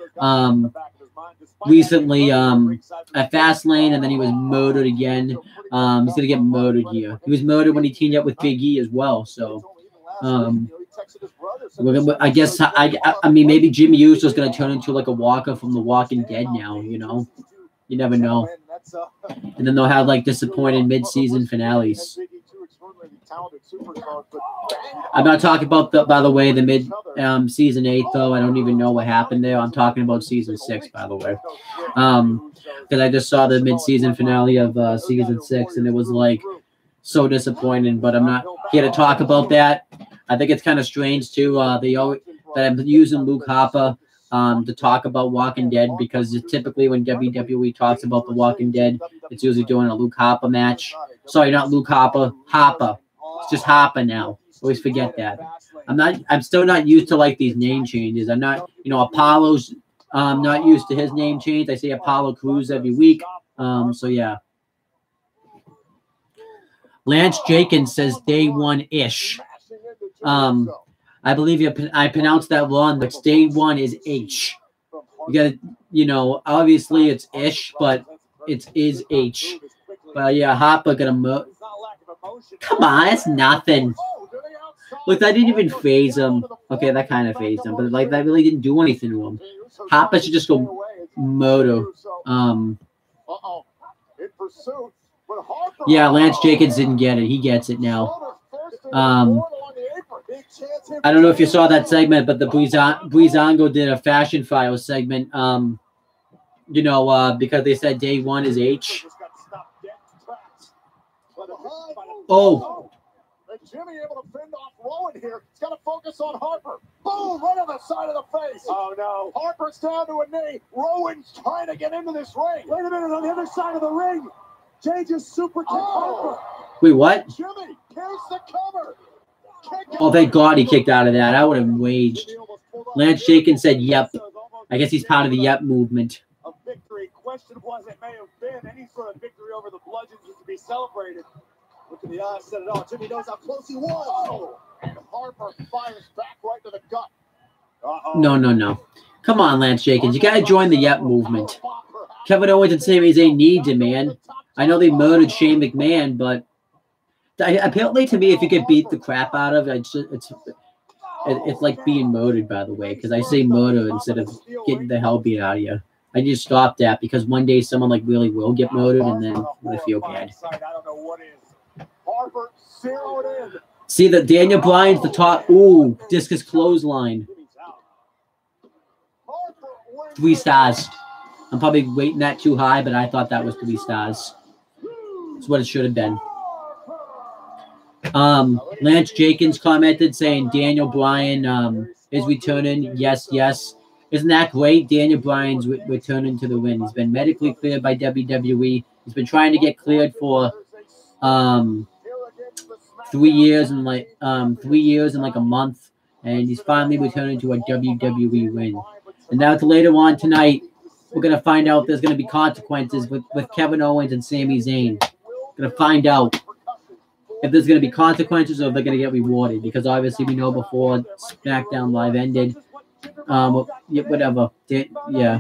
recently at Fastlane, and then he was murdered again. He's going to get murdered here. He was murdered when he teamed up with Big E as well. So I guess, I mean, maybe Jimmy Uso is going to turn into like a Walker from The Walking Dead now, you know? You never know. And then they'll have like disappointing mid-season finales. I'm not talking about by the way, the season 8 though. I don't even know what happened there. I'm talking about season 6, by the way. Because I just saw the mid-season finale of season 6, and it was like so disappointed, but I'm not here to talk about that. I think it's kind of strange too. That I'm using Luke Harper to talk about Walking Dead, because typically when WWE talks about The Walking Dead, it's usually doing a Luke Harper match. Sorry, not Luke Harper, Harper. It's just Harper now. Always forget that. I'm still not used to like these name changes. I'm not, Apollo's not used to his name change. I say Apollo Crews every week. So yeah. Lance Jenkins says day one-ish. I believe I pronounced that wrong, but day one is H. You gotta, obviously it's ish, but it is H. But yeah, Harper gonna come on, that's nothing. Look, that didn't even phase him. Okay, that kind of phased him, but like that really didn't do anything to him. Harper should just go moto. Yeah, Lance Jenkins didn't get it. He gets it now. I don't know if you saw that segment, but the Breezango did a Fashion Files segment. Because they said day one is H. Oh. Jimmy able to fend off Rowan here. He's got to focus on Harper. Boom! Right on the side of the face. Oh, no. Harper's down to a knee. Rowan's trying to get into this ring. Wait a minute. On the other side of the ring, Jay just super kicked Harper. Wait, what? Jimmy, here's the cover. Oh, thank God he kicked out of that. I would have waged. Lance Jenkins said, yep. I guess he's part of the yep movement. A victory, questionable as it may have been, any sort of victory over the Bludgeons is to be celebrated. Look at the eyes, said it all. Jimmy knows how close he was. Oh, and Harper fires back right to the gut. No. Come on, Lance Jenkins. You got to join the yep movement. Kevin Owens and Sami Zayn need to, man. I know they murdered Shane McMahon, but apparently to me, if you get beat the crap out of it, it's like being murdered, by the way, because I say murder instead of getting the hell beat out of you. I just stopped that because one day someone like really will get murdered, and then I feel bad. See that Daniel Bryan's the top. Ooh, discus clothesline. 3 stars. I'm probably rating that too high, but I thought that was 3 stars. That's what it should have been. Lance Jenkins commented saying Daniel Bryan is returning. Yes. Isn't that great? Daniel Bryan's returning to the ring. He's been medically cleared by WWE. He's been trying to get cleared for 3 years and like a month, and he's finally returning to a WWE ring. And now to later on tonight, we're gonna find out there's gonna be consequences with Kevin Owens and Sami Zayn. Gonna find out if there's gonna be consequences or if they're gonna get rewarded, because obviously we know before SmackDown Live ended. Whatever. Yeah.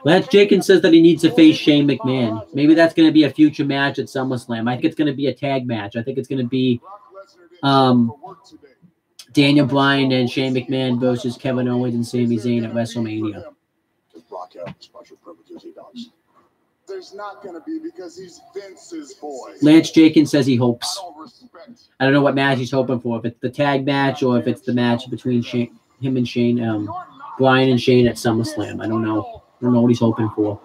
Lance Jenkins says that he needs to face Shane McMahon. Maybe that's going to be a future match at SummerSlam. I think it's going to be a tag match. I think it's going to be Daniel Bryan and Shane McMahon versus Kevin Owens and Sami Zayn at WrestleMania. There's not going to be, because he's Vince's boy. Lance Jenkins says he hopes. I don't know what match he's hoping for. If it's the tag match or if it's the match between him and Shane, Bryan and Shane at SummerSlam. I don't know. I don't know what he's hoping for.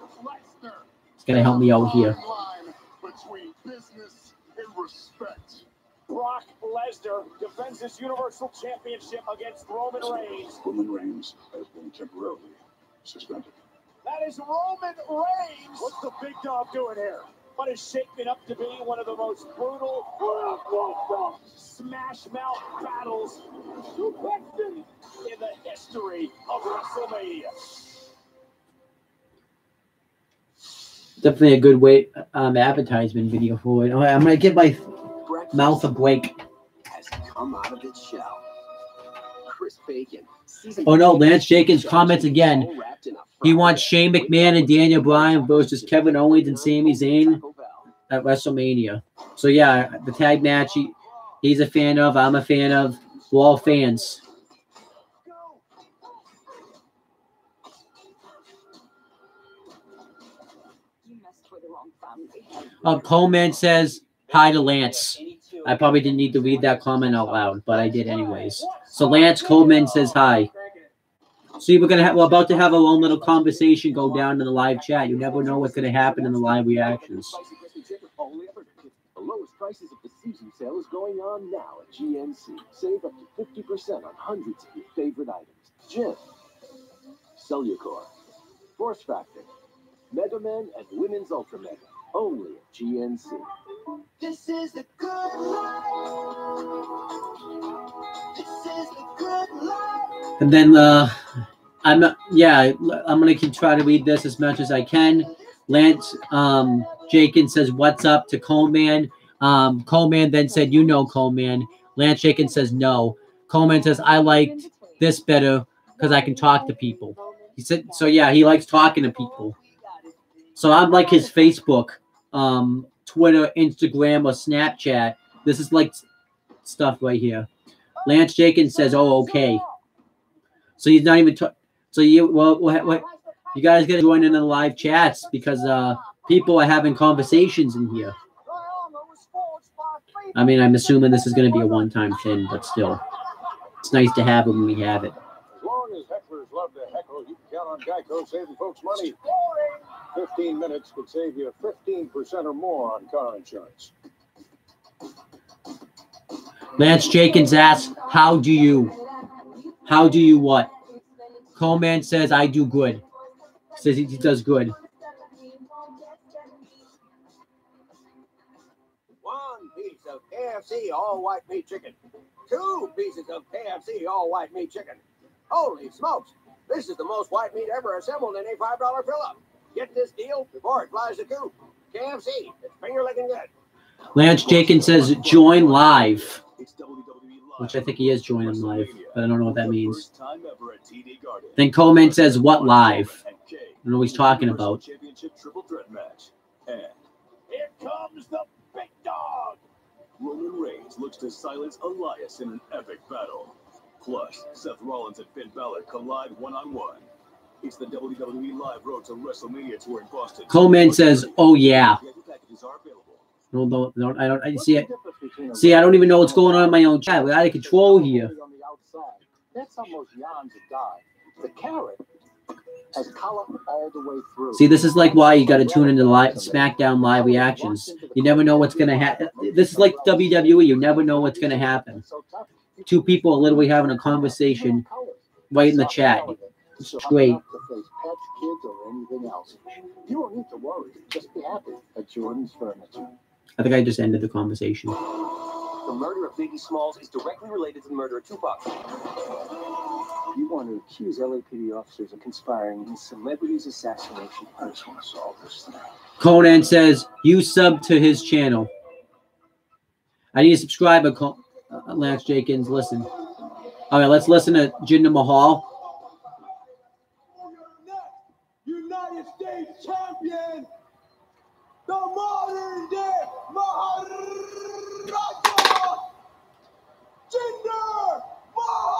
He's got to help me out here. Brock Lesnar defends his Universal Championship against Roman Reigns. Roman Reigns has been temporarily suspended. That is Roman Reigns. What's the big dog doing here? What is shaping up to be one of the most brutal smash mouth battles in the history of WrestleMania. Definitely a good way advertisement video for it. I'm gonna give my mouth a break. Has come out of its shell. Chris Bacon. Oh no, Lance Jenkins comments again. He wants Shane McMahon and Daniel Bryan versus Kevin Owens and Sami Zayn at WrestleMania. So yeah, the tag match he's a fan of, I'm a fan of. We're all fans. Coleman says hi to Lance. I probably didn't need to read that comment out loud, but I did anyways. So Lance Coleman says hi. See, we're about to have our own little conversation go down in the live chat. You never know what's going to happen in the live reactions. Only ever. The lowest prices of the season sale is going on now at GNC. Save up to 50% on hundreds of your favorite items. Gym, Cellucor, Force Factor, Mega Men, and Women's Ultra Mega. Only at GNC. This is the good life. This is the good life. And then I'm gonna try to read this as much as I can. Lance Jenkins says, "What's up?" to Coleman. Coleman then said, "You know Coleman." Lance Jenkins says, "No." Coleman says, "I liked this better because I can talk to people." He said, "So yeah, he likes talking to people." So I'm like his Facebook, Twitter, Instagram, or Snapchat. This is like stuff right here. Lance Jenkins says, "Oh, okay." So he's not even. So you you guys gotta join in the live chats because people are having conversations in here. I mean, I'm assuming this is gonna be a one-time thing, but still, it's nice to have it when we have it. As long as hecklers love to heckle, you can count on Geico saving folks money. 15 minutes could save you 15% or more on car insurance. Lance Jenkins asks, how do you what? Coleman says, "I do good." Says he does good. One piece of KFC all white meat chicken. 2 pieces of KFC all white meat chicken. Holy smokes! This is the most white meat ever assembled in a $5 fill-up. Get this deal before it flies the coop. KFC, it's finger-licking good. Lance Jenkins says, "Join live," which I think he is joining live, but I don't know what that means. Then Coleman says, "What live?" I don't know what he's talking about. Championship triple threat match. And here comes the big dog. Roman Reigns looks to silence Elias in an epic battle. Plus, Seth Rollins and Finn Balor collide one-on-one. It's the WWE Live Road to WrestleMania tour in Boston. Coleman says, "Oh yeah." No, I don't. I see it. See, I don't even know what's going on in my own chat. We're out of control here. That's almost yawns a die. The carrot has color all the way through. See, this is like why you got to tune into live Smackdown live reactions. You never know what's gonna happen. This is like WWE. You never know what's gonna happen. 2 people are literally having a conversation right in the chat. It's great. Kids or anything else. You don't need to worry. Just be happy at Jordan's Furniture. I think I just ended the conversation. The murder of Biggie Smalls is directly related to the murder of Tupac. You want to accuse LAPD officers of conspiring in celebrity's assassination. I just want to solve this thing. Conan says, "You sub to his channel." I need a subscriber, Lance Jenkins. Listen. All right, let's listen to Jinder Mahal. United States champion, the modern day Maharaja, Jinder Mahal.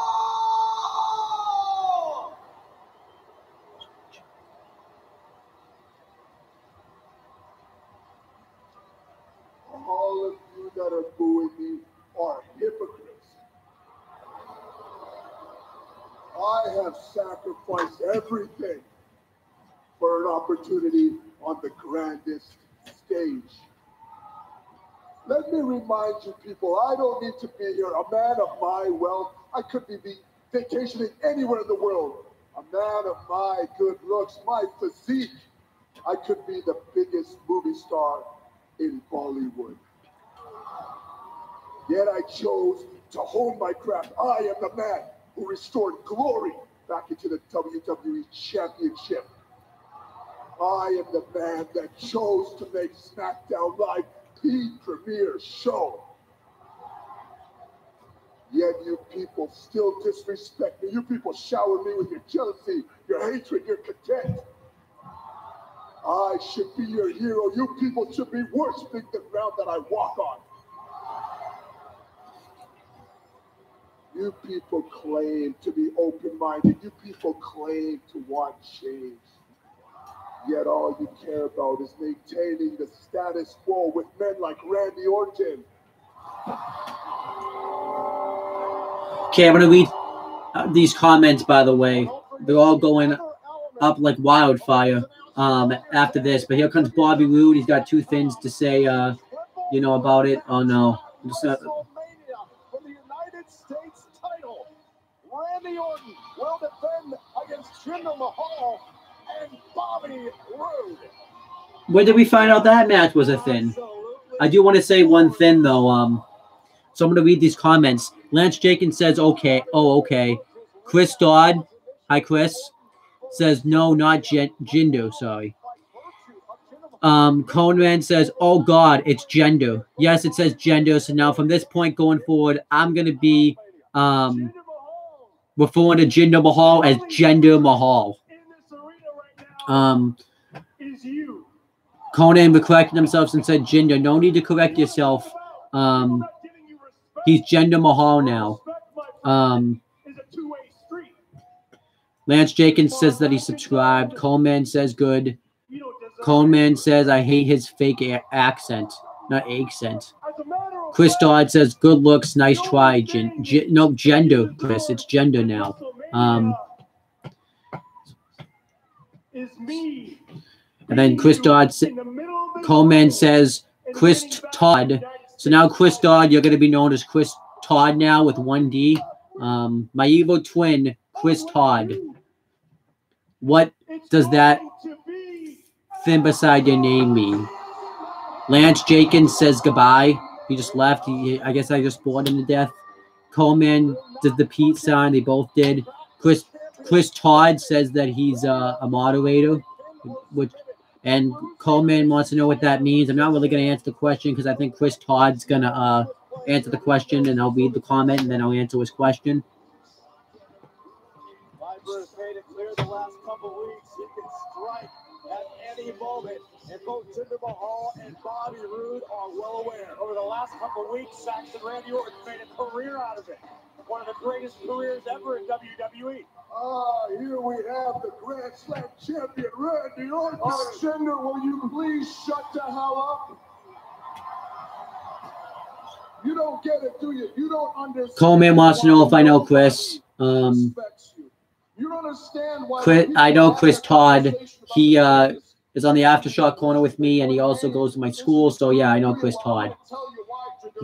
All of you that are booing me are hypocrites. I have sacrificed everything for an opportunity on the grandest stage. Let me remind you people, I don't need to be here. A man of my wealth, I could be vacationing anywhere in the world. A man of my good looks, my physique, I could be the biggest movie star in Bollywood. Yet I chose to hone my craft. I am the man who restored glory back into the WWE Championship. I am the man that chose to make Smackdown Live the premier show. Yet you people still disrespect me. You people shower me with your jealousy, your hatred, your contempt. I should be your hero. You people should be worshiping the ground that I walk on. You people claim to be open-minded. You people claim to want change. Yet all you care about is maintaining the status quo with men like Randy Orton. Okay, I'm going to read these comments, by the way. They're all going up like wildfire. after this. But here comes Bobby Roode. He's got two things to say, you know, about it. Oh, no. Just, for the United States title. Randy Orton will defend against Jinder Mahal and Bobby Roode. where did we find out that match was a thing? I do want to say one thing, though. So I'm going to read these comments. Lance Jenkins says, okay. Oh, okay. Chris Dodd. Hi, Chris. Says, no, not Jinder. Sorry. Conran says, oh, God, it's gender. Yes, it says gender. So now from this point going forward, I'm going to be referring to Jinder Mahal as Gender Mahal. Conan corrected himself and said Jinder. No need to correct yourself. He's Jinder Mahal now. Lance Jenkins says that he subscribed. Coleman says good. Coleman says I hate his fake accent, not accent. Chris Dodd says good looks, nice try. No, gender, Chris. It's gender now. And then Chris Dodd, Coleman says Chris Todd. So now Chris Dodd, you're going to be known as Chris Todd now with one D. My evil twin, Chris Todd. What does that thing beside your name mean? Lance Jenkins says goodbye. He just left. I guess I just bored him to death. Coleman did the Pete sign. They both did. Chris Todd says that he's a moderator, and Coleman wants to know what that means. I'm not really going to answer the question because I think Chris Todd's going to answer the question, and I'll read the comment, and then I'll answer his question. Has made it clear the last couple weeks he can strike at any moment, and both Jinder Mahal and Bobby Roode are well aware. Over the last couple weeks, Saxon Randy Orton made a career out of it. One of the greatest careers ever in WWE. Here we have the Grand Slam champion, Randy Orton. Jinder, will you please shut the hell up? You don't get it, do you? You don't understand. Coleman wants to know if I know Chris. You don't understand why Chris, I know Chris Todd. He is on the Aftershock corner with me, and he also goes to my school. So yeah, I know Chris Todd.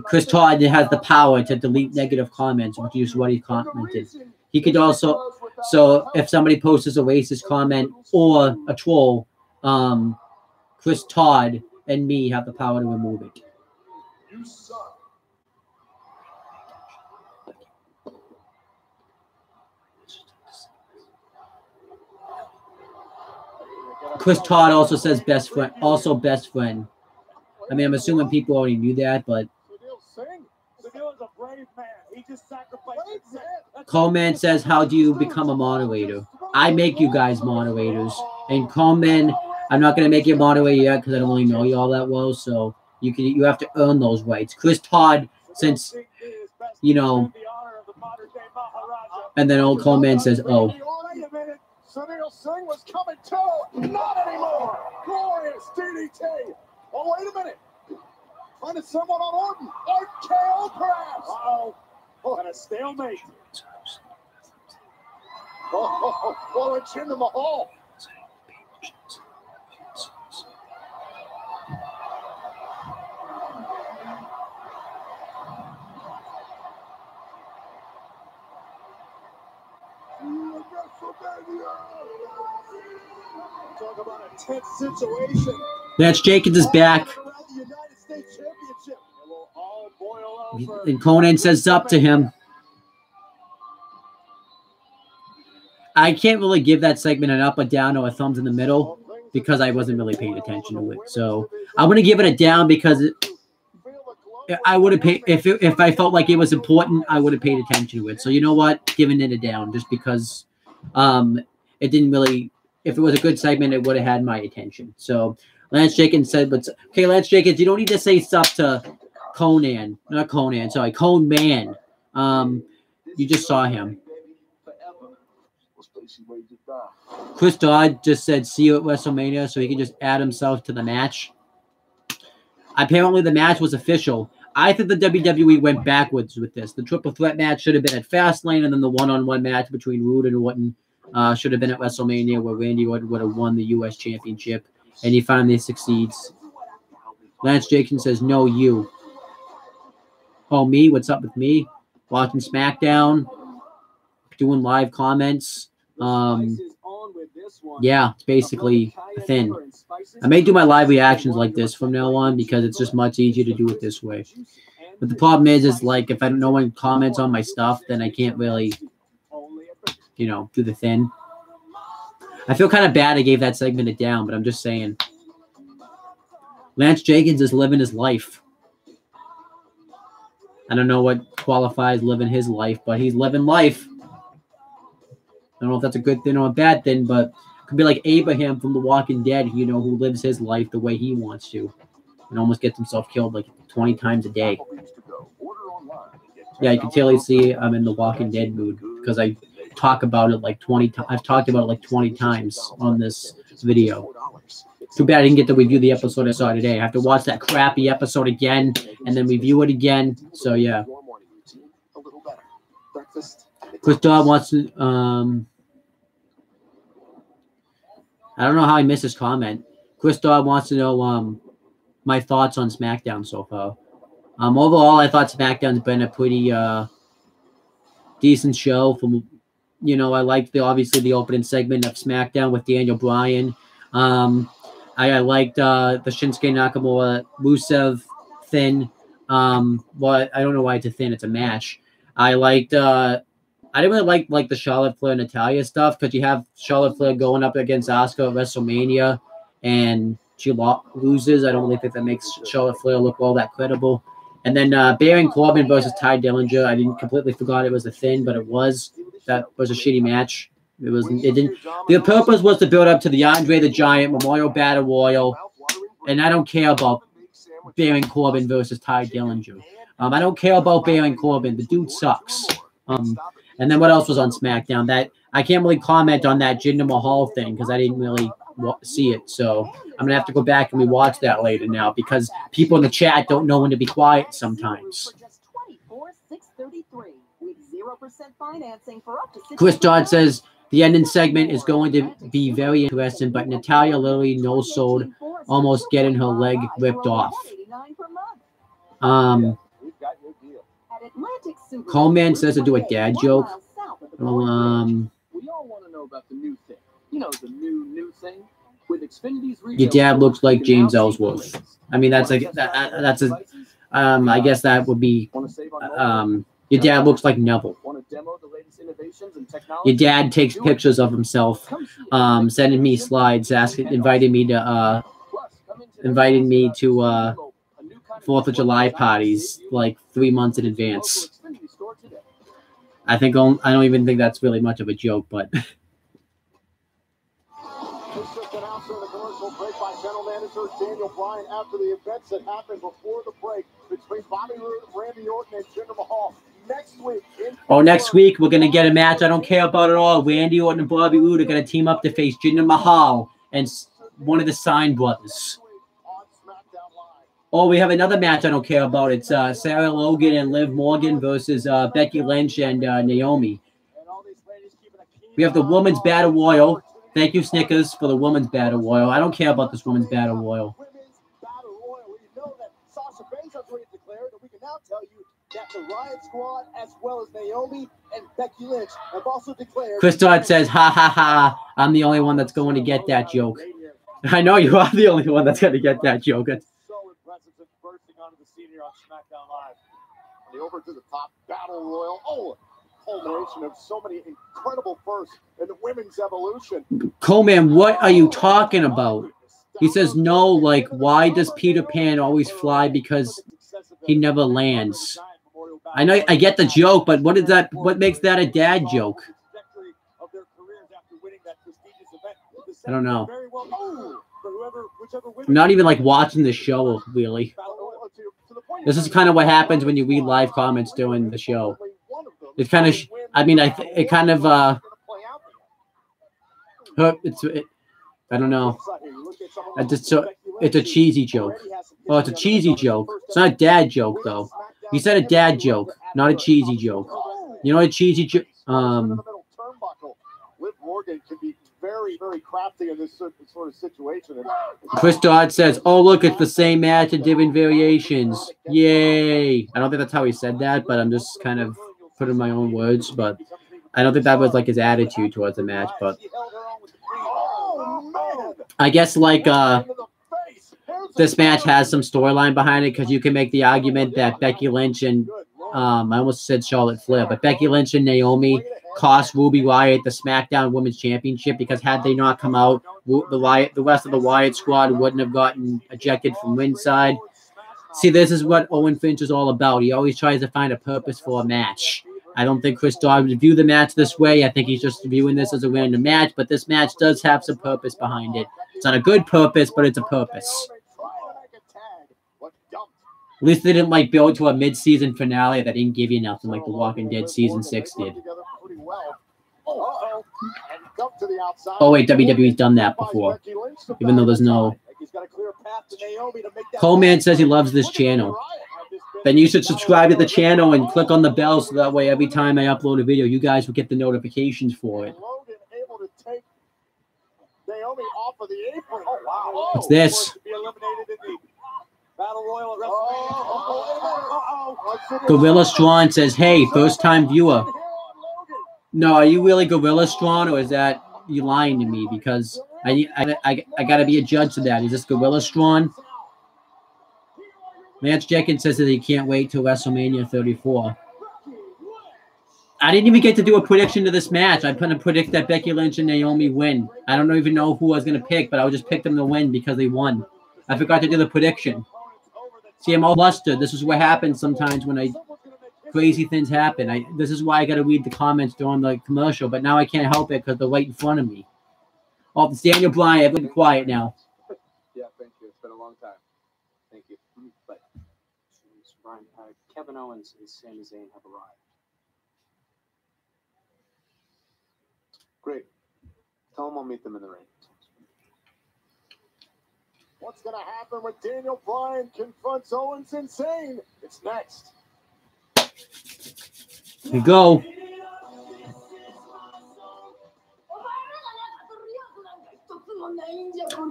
Chris Todd has the power to delete negative comments, which is what he commented. He could also, so if somebody posts a racist comment or a troll, Chris Todd and me have the power to remove it. You suck. Chris Todd also says best friend. Also best friend. I mean, I'm assuming people already knew that, but Coleman says, how do you become a moderator? I make you guys moderators. And Coleman, I'm not going to make you a moderator yet because I don't really know you all that well. So you have to earn those rights. Chris Todd, since, you know, and then old Coleman says, oh. Sunil Singh was coming too. Not anymore. Glorious DDT. Oh, wait a minute. Find someone on Orton. RKO perhaps. Uh-oh. And a stalemate. Oh, it's Jinder Mahal. Talk about a tense situation. Lance Jenkins is back. And Conan says up to him. I can't really give that segment an up, a down, or a thumbs in the middle because I wasn't really paying attention to it. So I'm going to give it a down because I would have paid if I felt like it was important, I would have paid attention to it. So you know what? Giving it a down just because it didn't really. If it was a good segment, it would have had my attention. So Lance Jenkins said, "But okay, Lance Jenkins, you don't need to say stuff to Conan, not Conan. Sorry, Cone Man. You just saw him." Chris Dodd just said, "See you at WrestleMania," so he can just add himself to the match. Apparently, the match was official. I think the WWE went backwards with this. The triple threat match should have been at Fastlane, and then the one-on-one match between Roode and Orton should have been at WrestleMania where Randy Orton would have won the U.S. Championship, and he finally succeeds. Lance Jackson says, "No, you." Oh, me? What's up with me? Watching SmackDown, doing live comments. Yeah, it's basically a thing. I may do my live reactions like this from now on because it's just much easier to do it this way. But the problem is like if no one comments on my stuff, then I can't really, do the thing. I feel kind of bad I gave that segment a down, but I'm just saying. Lance Jenkins is living his life. I don't know what qualifies living his life, but he's living life. I don't know if that's a good thing or a bad thing, but it could be like Abraham from The Walking Dead, who lives his life the way he wants to and almost gets himself killed like 20 times a day. Yeah, you can totally see I'm in the Walking Dead mood because I talk about it like 20 times. I've talked about it like 20 times on this video. Too bad I didn't get to review the episode I saw today. I have to watch that crappy episode again and then review it again. So, yeah. Chris Dodd wants to... I don't know how I missed his comment. Chris Dodd wants to know my thoughts on SmackDown so far. Overall, I thought SmackDown's been a pretty decent show. I liked obviously the opening segment of SmackDown with Daniel Bryan. I liked the Shinsuke Nakamura Rusev thing. But I don't know why it's a thing. It's a match. I liked. I didn't really like the Charlotte Flair Natalya stuff because you have Charlotte Flair going up against Asuka at WrestleMania and she loses. I don't really think that makes Charlotte Flair look all that credible. And then Baron Corbin versus Ty Dillinger. I didn't completely forgot it was a thing, but it was. That was a shitty match. It didn't. The purpose was to build up to the Andre the Giant Memorial Battle Royal, and I don't care about Baron Corbin versus Ty Dillinger. I don't care about Baron Corbin. The dude sucks. And then what else was on SmackDown? That I can't really comment on that Jinder Mahal thing because I didn't really see it. So I'm gonna have to go back and rewatch that later now because people in the chat don't know when to be quiet sometimes. Chris Dodd says the ending segment is going to be very interesting, but Natalya literally no-sold, almost getting her leg ripped off. Coleman says to do a dad joke. We all want to know about the new thing. The new thing with Xfinity's your dad looks like James Ellsworth. I mean, that's like that's a. I guess that would be. Your dad looks like Neville. Your dad takes pictures of himself, sending me slides, inviting me to 4th of July parties like 3 months in advance. I don't even think that's really much of a joke, but. General manager Daniel Bryan after the events that happened before the break between Bobby Roode, Randy Orton, and Jinder Mahal. Next week we're gonna get a match I don't care about at all. Randy Orton and Bobby Roode are gonna team up to face Jinder Mahal and one of the Sign brothers. Oh, we have another match I don't care about. It's Sarah Logan and Liv Morgan versus Becky Lynch and Naomi. We have the Women's Battle Royal. Thank you, Snickers, for the Women's Battle Royal. I don't care about this Women's Battle Royal. That the Riot Squad, as well as Naomi and Becky Lynch, have also declared. Chris Dodd says, "Ha ha ha! I'm the only one that's going to get that joke." I know you are the only one that's going to get that joke. So impressive and bursting onto the scene here on SmackDown Live. The over to the top battle royal. Oh, culmination of so many incredible firsts in the women's evolution. Coleman, what are you talking about? He says, "No, like, why does Peter Pan always fly? Because he never lands." I know I get the joke, but what is that? What makes that a dad joke? I don't know. I'm not even like watching the show really. This is kind of what happens when you read live comments during the show. It's kind of, I don't know. It's a cheesy joke. Oh, it's a cheesy joke. It's not a dad joke though. He said a dad joke, not a cheesy joke. You know what a cheesy joke? very, very crafty in this sort of situation. And Chris Dodd says, "Oh, look, it's the same match in different variations. Yay!" I don't think that's how he said that, but I'm just kind of putting my own words. But I don't think that was like his attitude towards the match. But I guess like this match has some storyline behind it because you can make the argument that Becky Lynch and I almost said Charlotte Flair, but Becky Lynch and Naomi cost Ruby Riott the SmackDown Women's Championship because had they not come out, the rest of the Wyatt squad wouldn't have gotten ejected from ringside. See, this is what Owen Finch is all about. He always tries to find a purpose for a match. I don't think Chris Dodd would view the match this way. I think he's just viewing this as a random match, but this match does have some purpose behind it. It's not a good purpose, but it's a purpose. At least they didn't like build to a mid-season finale that didn't give you nothing like The Walking Dead Season 6 did. Oh, wait, WWE's done that before. Even though there's no... Coleman says he loves this channel. Then you should subscribe to the channel and click on the bell so that way every time I upload a video, you guys will get the notifications for it. What's this? Gorilla Strawn says, "Hey, first-time viewer." No, are you really Gorilla Strawn, or is that you lying to me? Because I got to be a judge to that. Is this Gorilla Strawn? Lance Jenkins says that he can't wait till WrestleMania 34. I didn't even get to do a prediction to this match. I'm going to predict that Becky Lynch and Naomi win. I don't even know who I was going to pick, but I would just pick them to win because they won. I forgot to do the prediction. See, I'm all flustered. This is what happens sometimes when crazy things happen. This is why I got to read the comments during the commercial, but now I can't help it because they're right in front of me. Oh, it's Daniel Bryan. I've been quiet now. Yeah, thank you. It's been a long time. Thank you. But Brian, Kevin Owens and Sami Zayn have arrived. Great. Tell them I'll meet them in the ring. What's going to happen when Daniel Bryan confronts Owens Insane? It's next. Here you go.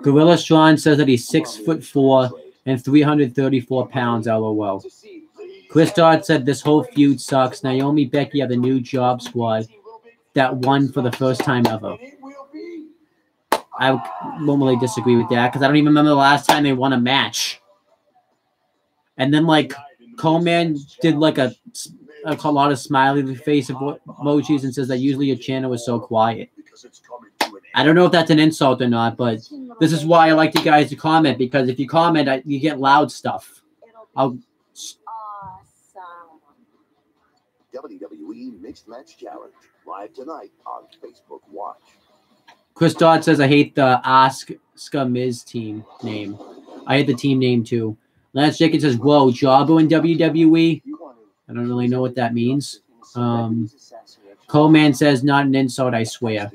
Gorilla Strawn says that he's 6'4" and 334 pounds. LOL. Chris Dodd said this whole feud sucks. Naomi, Becky are the new job squad that won for the first time ever. I won't really disagree with that because I don't even remember the last time they won a match. And then, like, Coleman did, like, a lot of smiley face emojis and says that usually your channel is so quiet. I don't know if that's an insult or not, but this is why I like you guys to comment, because if you comment, you get loud stuff. WWE Mixed Match Challenge, live tonight on Facebook Watch. Chris Dodd says, I hate the Asuka Miz team name. I hate the team name too. Lance Jenkins says, whoa, Jobber in WWE? I don't really know what that means. Coleman says, not an insult, I swear.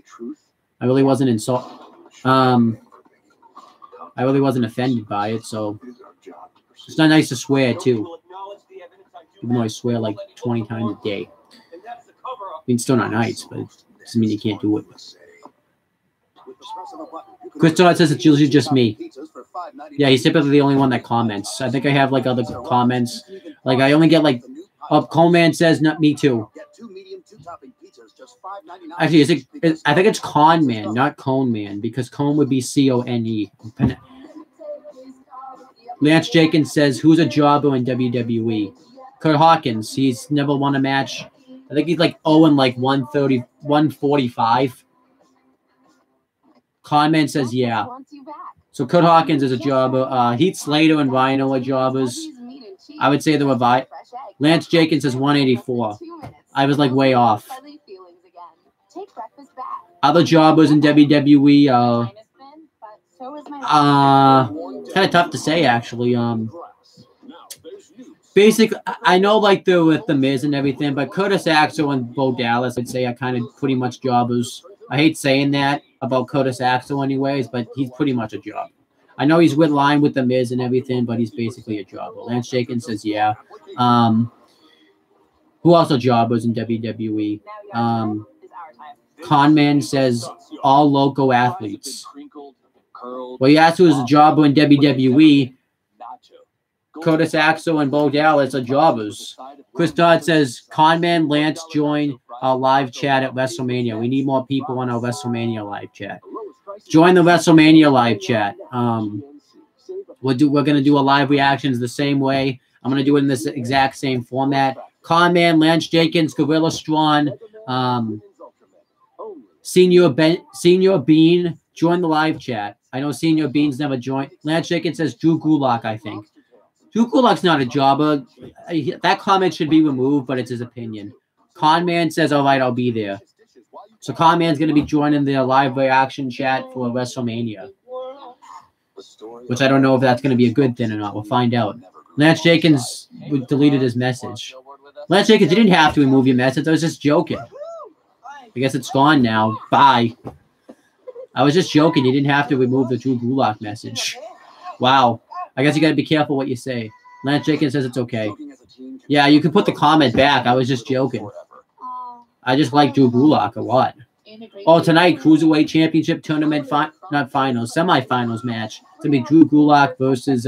I really wasn't I really wasn't offended by it, so it's not nice to swear too. Even though I swear like 20 times a day. I mean, it's still not nice, but it doesn't mean you can't do it. Chris Dodd says it's usually just me. Yeah, he's typically the only one that comments. I think I have like other comments. Like I only get like, Coleman says, not me too. Actually, I think it's Con Man, not Cone Man, because Cone would be C-O-N-E. Lance Jenkins says, who's a jobber in WWE? Kurt Hawkins. He's never won a match. I think he's like Owen, like 130, 145. Conman says, yeah. So Kurt Hawkins is a jobber. Heath Slater and Rhino are jobbers. I would say they were Lance Jenkins is 184. I was like way off. Other jobbers in WWE, it's kind of tough to say actually. Basically, I know like they're with the Miz and everything, but Curtis Axel and Bo Dallas, I'd say, are kind of pretty much jobbers. I hate saying that about Curtis Axel anyways, but he's pretty much a jobber. I know he's with line with the Miz and everything, but he's basically a jobber. Lance Jenkins says, yeah. Who also jobbers in WWE? Conman says all local athletes. Well, you asked who is a jobber in WWE. Curtis Axel and Bo Dallas are jobbers. Chris Dodd says, Conman, Lance, join our live chat at WrestleMania. We need more people on our WrestleMania live chat. Join the WrestleMania live chat. We're going to do a live reactions the same way. I'm going to do it in this exact same format. Conman, Lance Jenkins, Gorilla Strong, Senior Bean, join the live chat. I know Senior Bean's never joined. Lance Jenkins says Drew Gulak, I think. Drew Gulak's not a jobber. That comment should be removed, but it's his opinion. Conman says, all right, I'll be there. So Conman's going to be joining the live reaction chat for WrestleMania, which I don't know if that's going to be a good thing or not. We'll find out. Lance Jenkins deleted his message. Lance Jenkins, you didn't have to remove your message. I was just joking. I guess it's gone now. Bye. I was just joking. You didn't have to remove the Drew Gulak message. Wow. I guess you got to be careful what you say. Lance Jenkins says it's okay. Yeah, you can put the comment back. I was just joking. I just like Drew Gulak a lot. Oh, tonight, Cruiserweight Championship Tournament, not finals, semifinals match. It's going to be Drew Gulak versus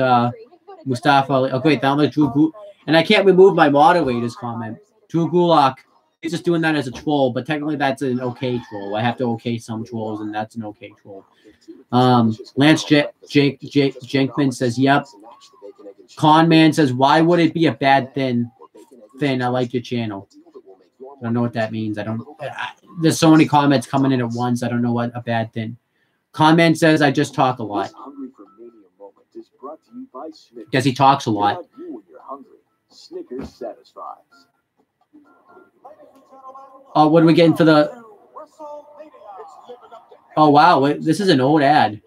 Mustafa Ali. Okay, down there, Drew Gulak. And I can't remove my moderator's comment. Drew Gulak, he's just doing that as a troll, but technically that's an okay troll. I have to okay some trolls, and that's an okay troll. Lance Jenkman says, yep. Conman says, why would it be a bad thing? I like your channel. I don't know what that means. There's so many comments coming in at once. I don't know what a bad thing. Conman says, I just talk a lot. Guess he talks a lot. Oh, what are we getting for the... Oh, wow. This is an old ad.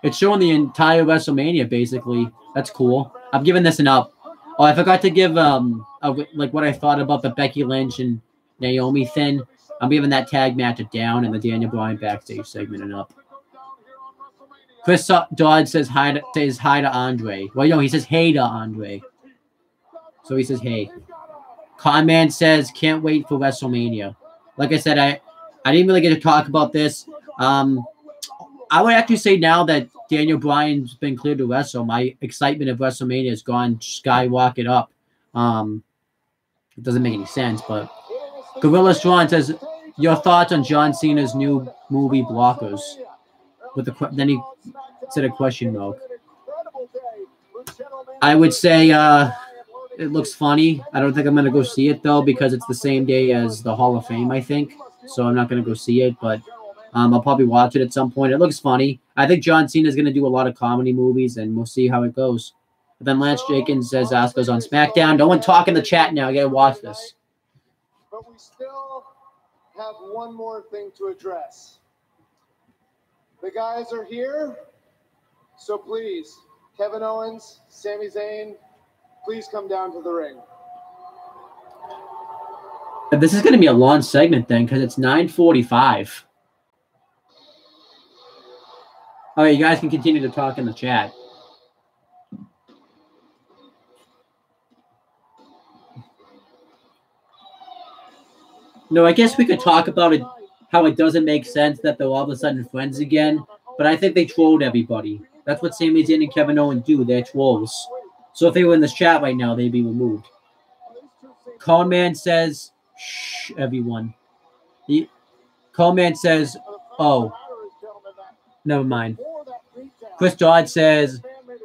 It's showing the entire WrestleMania, basically. That's cool. I'm giving this an up. Oh, I forgot to give like what I thought about the Becky Lynch and Naomi thing. I'm giving that tag match a down and the Daniel Bryan backstage segment an up. Chris Dodd says hi to Andre. Well, no, he says hey to Andre. So he says hey. Conman says can't wait for WrestleMania. Like I said, I didn't really get to talk about this. I would actually say now that Daniel Bryan's been cleared to wrestle, my excitement of WrestleMania has gone skyrocket up. It doesn't make any sense, but Gorilla Strong says, your thoughts on John Cena's new movie Blockers? Then he said a question mark. I would say it looks funny. I don't think I'm going to go see it, though, because it's the same day as the Hall of Fame, I think. So I'm not going to go see it, but I'll probably watch it at some point. It looks funny. I think John Cena is going to do a lot of comedy movies, and we'll see how it goes. But then Lance Jenkins says Asuka's on Smackdown. No one talk in the chat now. I got to watch this. But we still have one more thing to address. The guys are here, so please, Kevin Owens, Sami Zayn, please come down to the ring. This is going to be a long segment then because it's 9:45. All right, you guys can continue to talk in the chat. No, I guess we could talk about it, how it doesn't make sense that they're all of a sudden friends again, but I think they trolled everybody. That's what Sami Zayn and Kevin Owens do. They're trolls. So if they were in this chat right now, they'd be removed. Conman says, shh, everyone. Conman says, oh, never mind. Chris Dodd says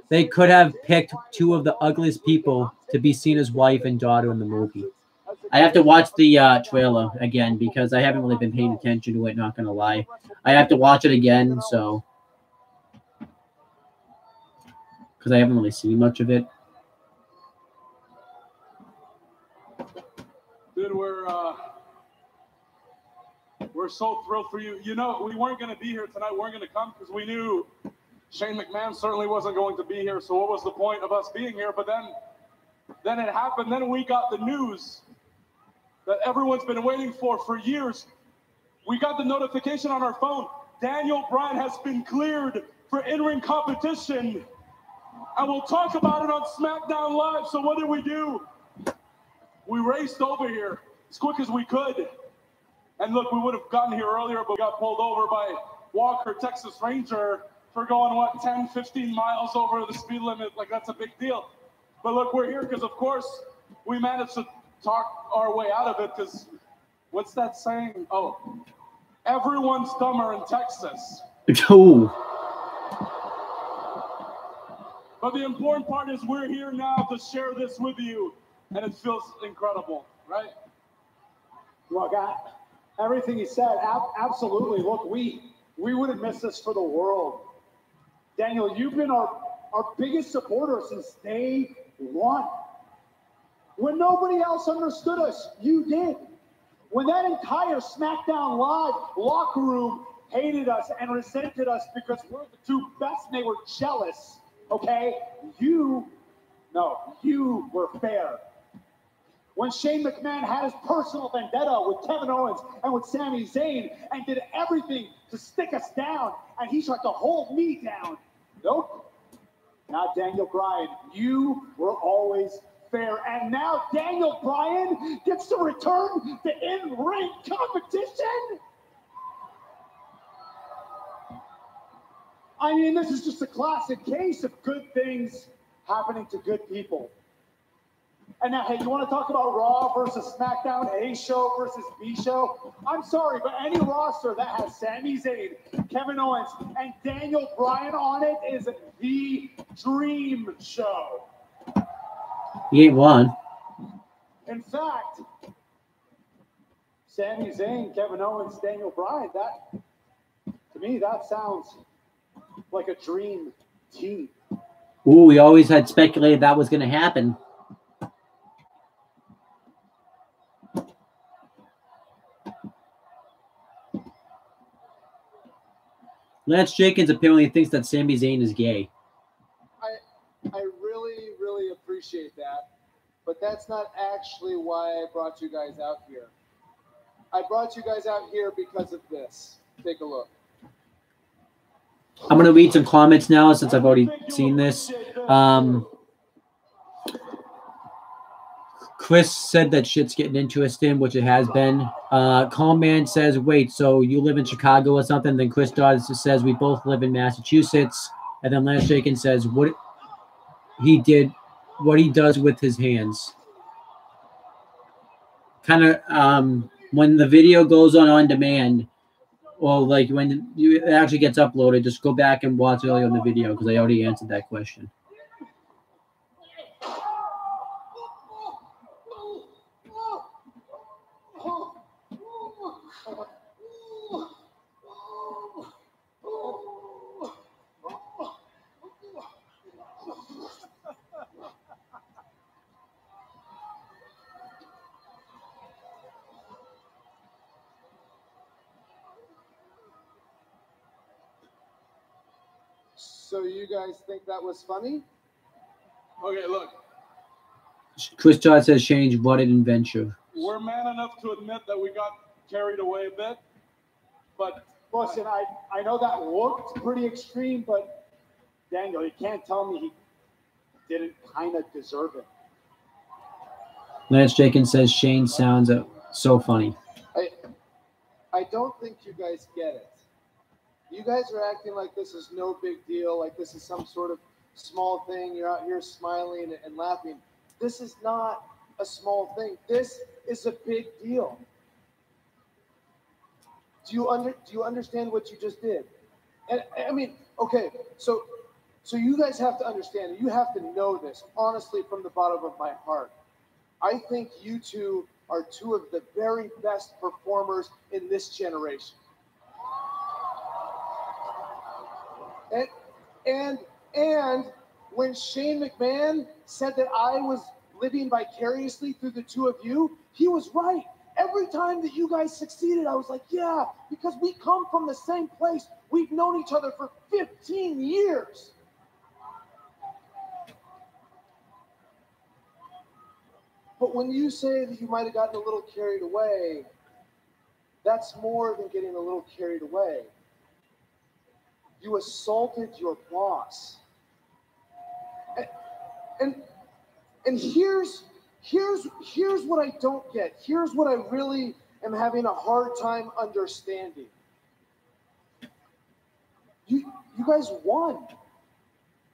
they could have picked two of the ugliest people to be Cena's wife and daughter in the movie. I have to watch the trailer again because I haven't really been paying attention to it, not going to lie. I have to watch it again, so. Because I haven't really seen much of it. Dude, we're so thrilled for you. You know, we weren't going to be here tonight. We weren't going to come because we knew Shane McMahon certainly wasn't going to be here. So what was the point of us being here? But then it happened. Then we got the news that everyone's been waiting for years. We got the notification on our phone. Daniel Bryan has been cleared for in-ring competition. And we'll talk about it on Smackdown Live. So what did we do? We raced over here as quick as we could. And look, we would have gotten here earlier, but we got pulled over by Walker, Texas Ranger, for going, what, 10, 15 miles over the speed limit. Like, that's a big deal. But look, we're here because, of course, we managed to talk our way out of it because, what's that saying? Oh, everyone's dumber in Texas. Oh. But the important part is we're here now to share this with you, and it feels incredible, right? Look, everything he said, absolutely. Look, we wouldn't miss this for the world. Daniel, you've been our biggest supporter since day one. When nobody else understood us, you did. When that entire Smackdown Live locker room hated us and resented us because we're the two best and they were jealous, okay? You were fair. When Shane McMahon had his personal vendetta with Kevin Owens and with Sami Zayn and did everything to stick us down, and he tried to hold me down. Nope. Not Daniel Bryan. You were always fair. And now Daniel Bryan gets to return to in-ring competition? I mean, this is just a classic case of good things happening to good people. And now, hey, you want to talk about Raw versus SmackDown, A show versus B show? I'm sorry, but any roster that has Sami Zayn, Kevin Owens, and Daniel Bryan on it is the dream show. He ain't one. In fact, Sami Zayn, Kevin Owens, Daniel Bryan, to me, that sounds like a dream team. Ooh, we always had speculated that was going to happen. Lance Jenkins apparently thinks that Sami Zayn is gay. I really, really appreciate that, but that's not actually why I brought you guys out here. I brought you guys out here because of this. Take a look. I'm going to read some comments now since I've already seen this. Chris said that shit's getting interesting, which it has been. Calman says, wait, so you live in Chicago or something? Then Chris Dodds says, we both live in Massachusetts. And then Lance Jenkins says, what he does with his hands. Kind of when the video goes on demand, or like when it actually gets uploaded, just go back and watch earlier in the video because I already answered that question. So you guys think that was funny? Okay, look. Chris Todd says change blooded adventure. We're man enough to admit that we got carried away a bit, but listen, I know that looked pretty extreme, but Daniel, you can't tell me he didn't kind of deserve it. Lance Jenkins says Shane sounds so funny. I don't think you guys get it. You guys are acting like this is no big deal, like this is some sort of small thing. You're out here smiling and laughing. This is not a small thing. This is a big deal. Do you understand what you just did? And I mean, okay, so you guys have to understand. You have to know this, honestly, from the bottom of my heart. I think you two are two of the very best performers in this generation. And when Shane McMahon said that I was living vicariously through the two of you, he was right. Every time that you guys succeeded, I was like, yeah, because we come from the same place. We've known each other for 15 years. But when you say that you might have gotten a little carried away, that's more than getting a little carried away. You assaulted your boss. And here's Here's what I don't get. Here's what I really am having a hard time understanding. You guys won.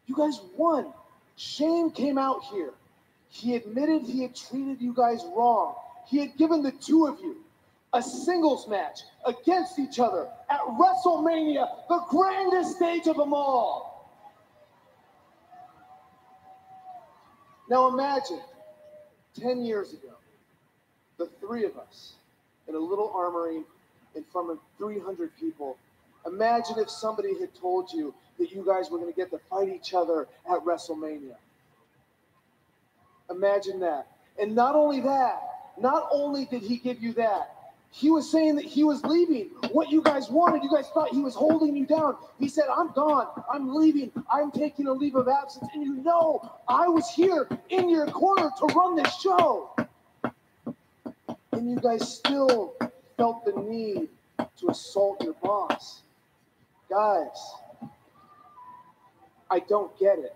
You guys won. Shane came out here. He admitted he had treated you guys wrong. He had given the two of you a singles match against each other at WrestleMania, the grandest stage of them all. Now imagine 10 years ago, the three of us in a little armory in front of 300 people. Imagine if somebody had told you that you guys were going to get to fight each other at WrestleMania. Imagine that. And not only that, not only did he give you that, he was saying that he was leaving. What you guys wanted, you guys thought he was holding you down. He said, I'm gone. I'm leaving. I'm taking a leave of absence. And you know, I was here in your corner to run this show. And you guys still felt the need to assault your boss. Guys, I don't get it.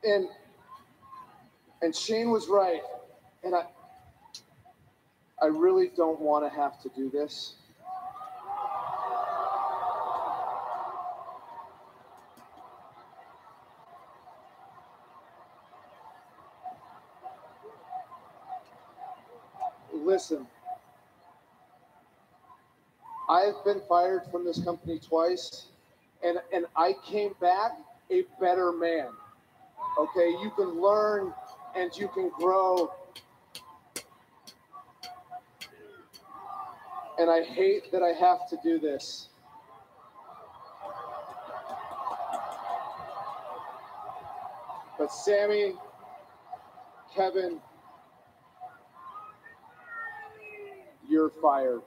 And Shane was right. And I really don't want to have to do this. Listen, I've been fired from this company twice, and I came back a better man. Okay, you can learn and you can grow. And I hate that I have to do this. But Sammy, Kevin, you're fired.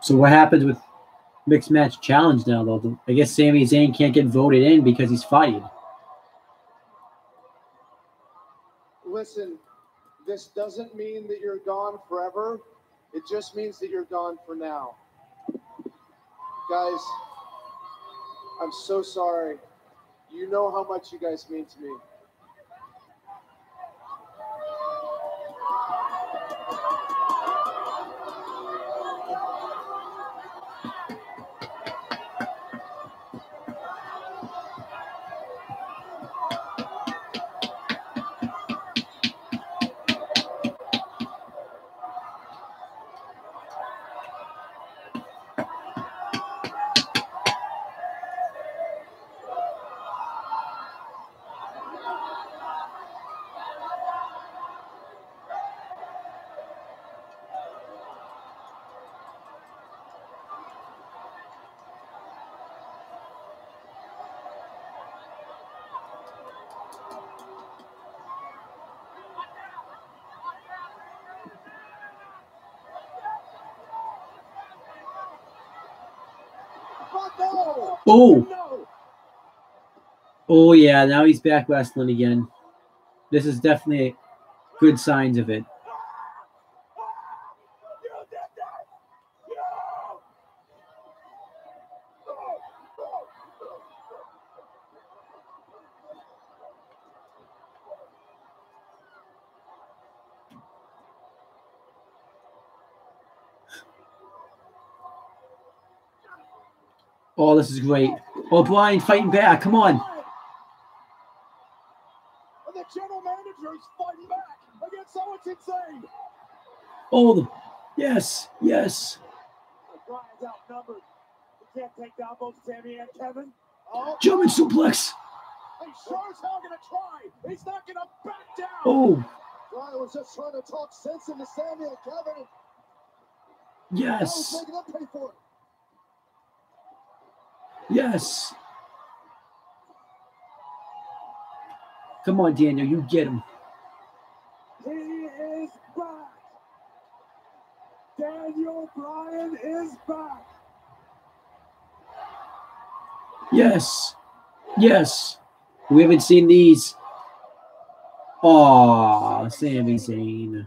So what happens with mixed match challenge now, though? I guess Sami Zayn can't get voted in because he's fired. Listen, this doesn't mean that you're gone forever. It just means that you're gone for now. Guys, I'm so sorry. You know how much you guys mean to me. Oh! Oh, yeah, now he's back wrestling again. This is definitely good signs of it. Oh, this is great. Oh, Brian fighting back. Come on. And the general manager is fighting back against Owen's insane. Oh, yes, yes. Brian's outnumbered. He can't take down both Sami and Kevin. Oh. German suplex. He's sure as hell gonna try. He's not gonna back down. Oh. Brian was just trying to talk sense into Sami and Kevin. Yes. Now he's making them pay for it. Yes. Come on, Daniel, you get him. He is back. Daniel Bryan is back. Yes. Yes. We haven't seen these. Oh, Sami Zayn.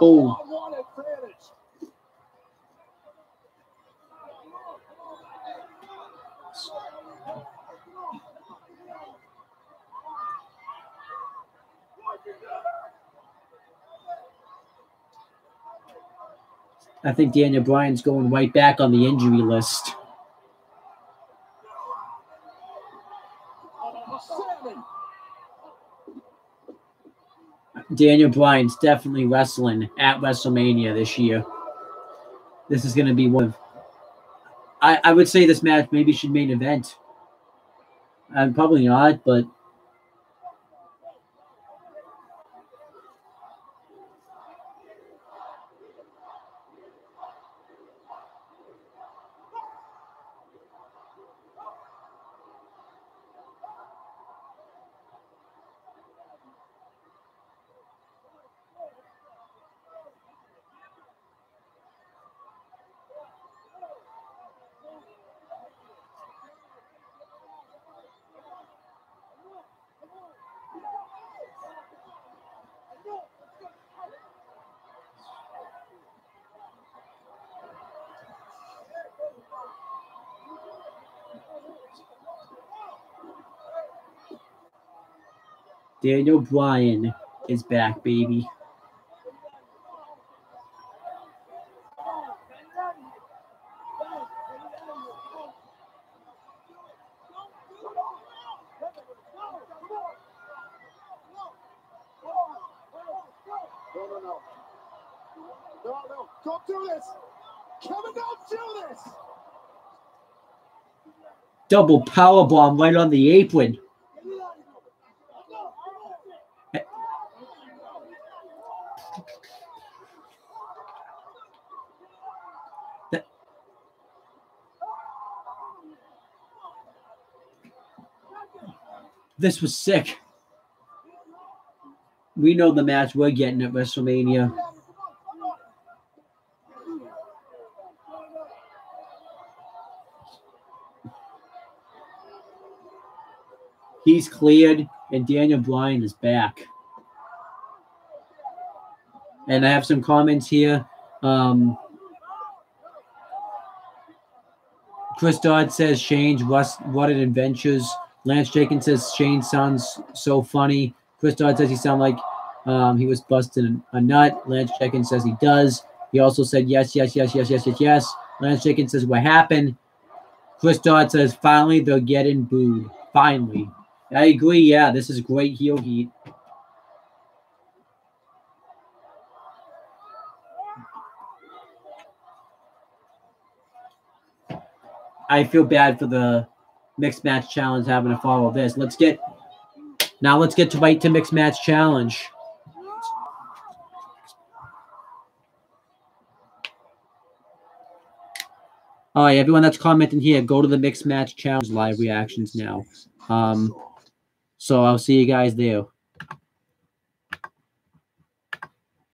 Oh. I think Daniel Bryan's going right back on the injury list. Daniel Bryan's definitely wrestling at WrestleMania this year. This is going to be one of... I would say this match maybe should main event. Probably not, but... Daniel Bryan is back, baby. No, don't do this. Kevin, don't do this. Double powerbomb right on the apron. This was sick. We know the match we're getting at WrestleMania. He's cleared, and Daniel Bryan is back. And I have some comments here. Chris Dodd says, Shane, what an adventures. Lance Jenkins says, Shane sounds so funny. Chris Dodd says he sounds like he was busting a nut. Lance Jenkins says he does. He also said, yes. Lance Jenkins says, what happened? Chris Dodd says, finally, they're getting booed. Finally. I agree, yeah, this is great heel heat. I feel bad for the mixed match challenge having to follow this. Let's get to right to mixed match challenge. All right, everyone that's commenting here, go to the mixed match challenge live reactions now. So I'll see you guys there.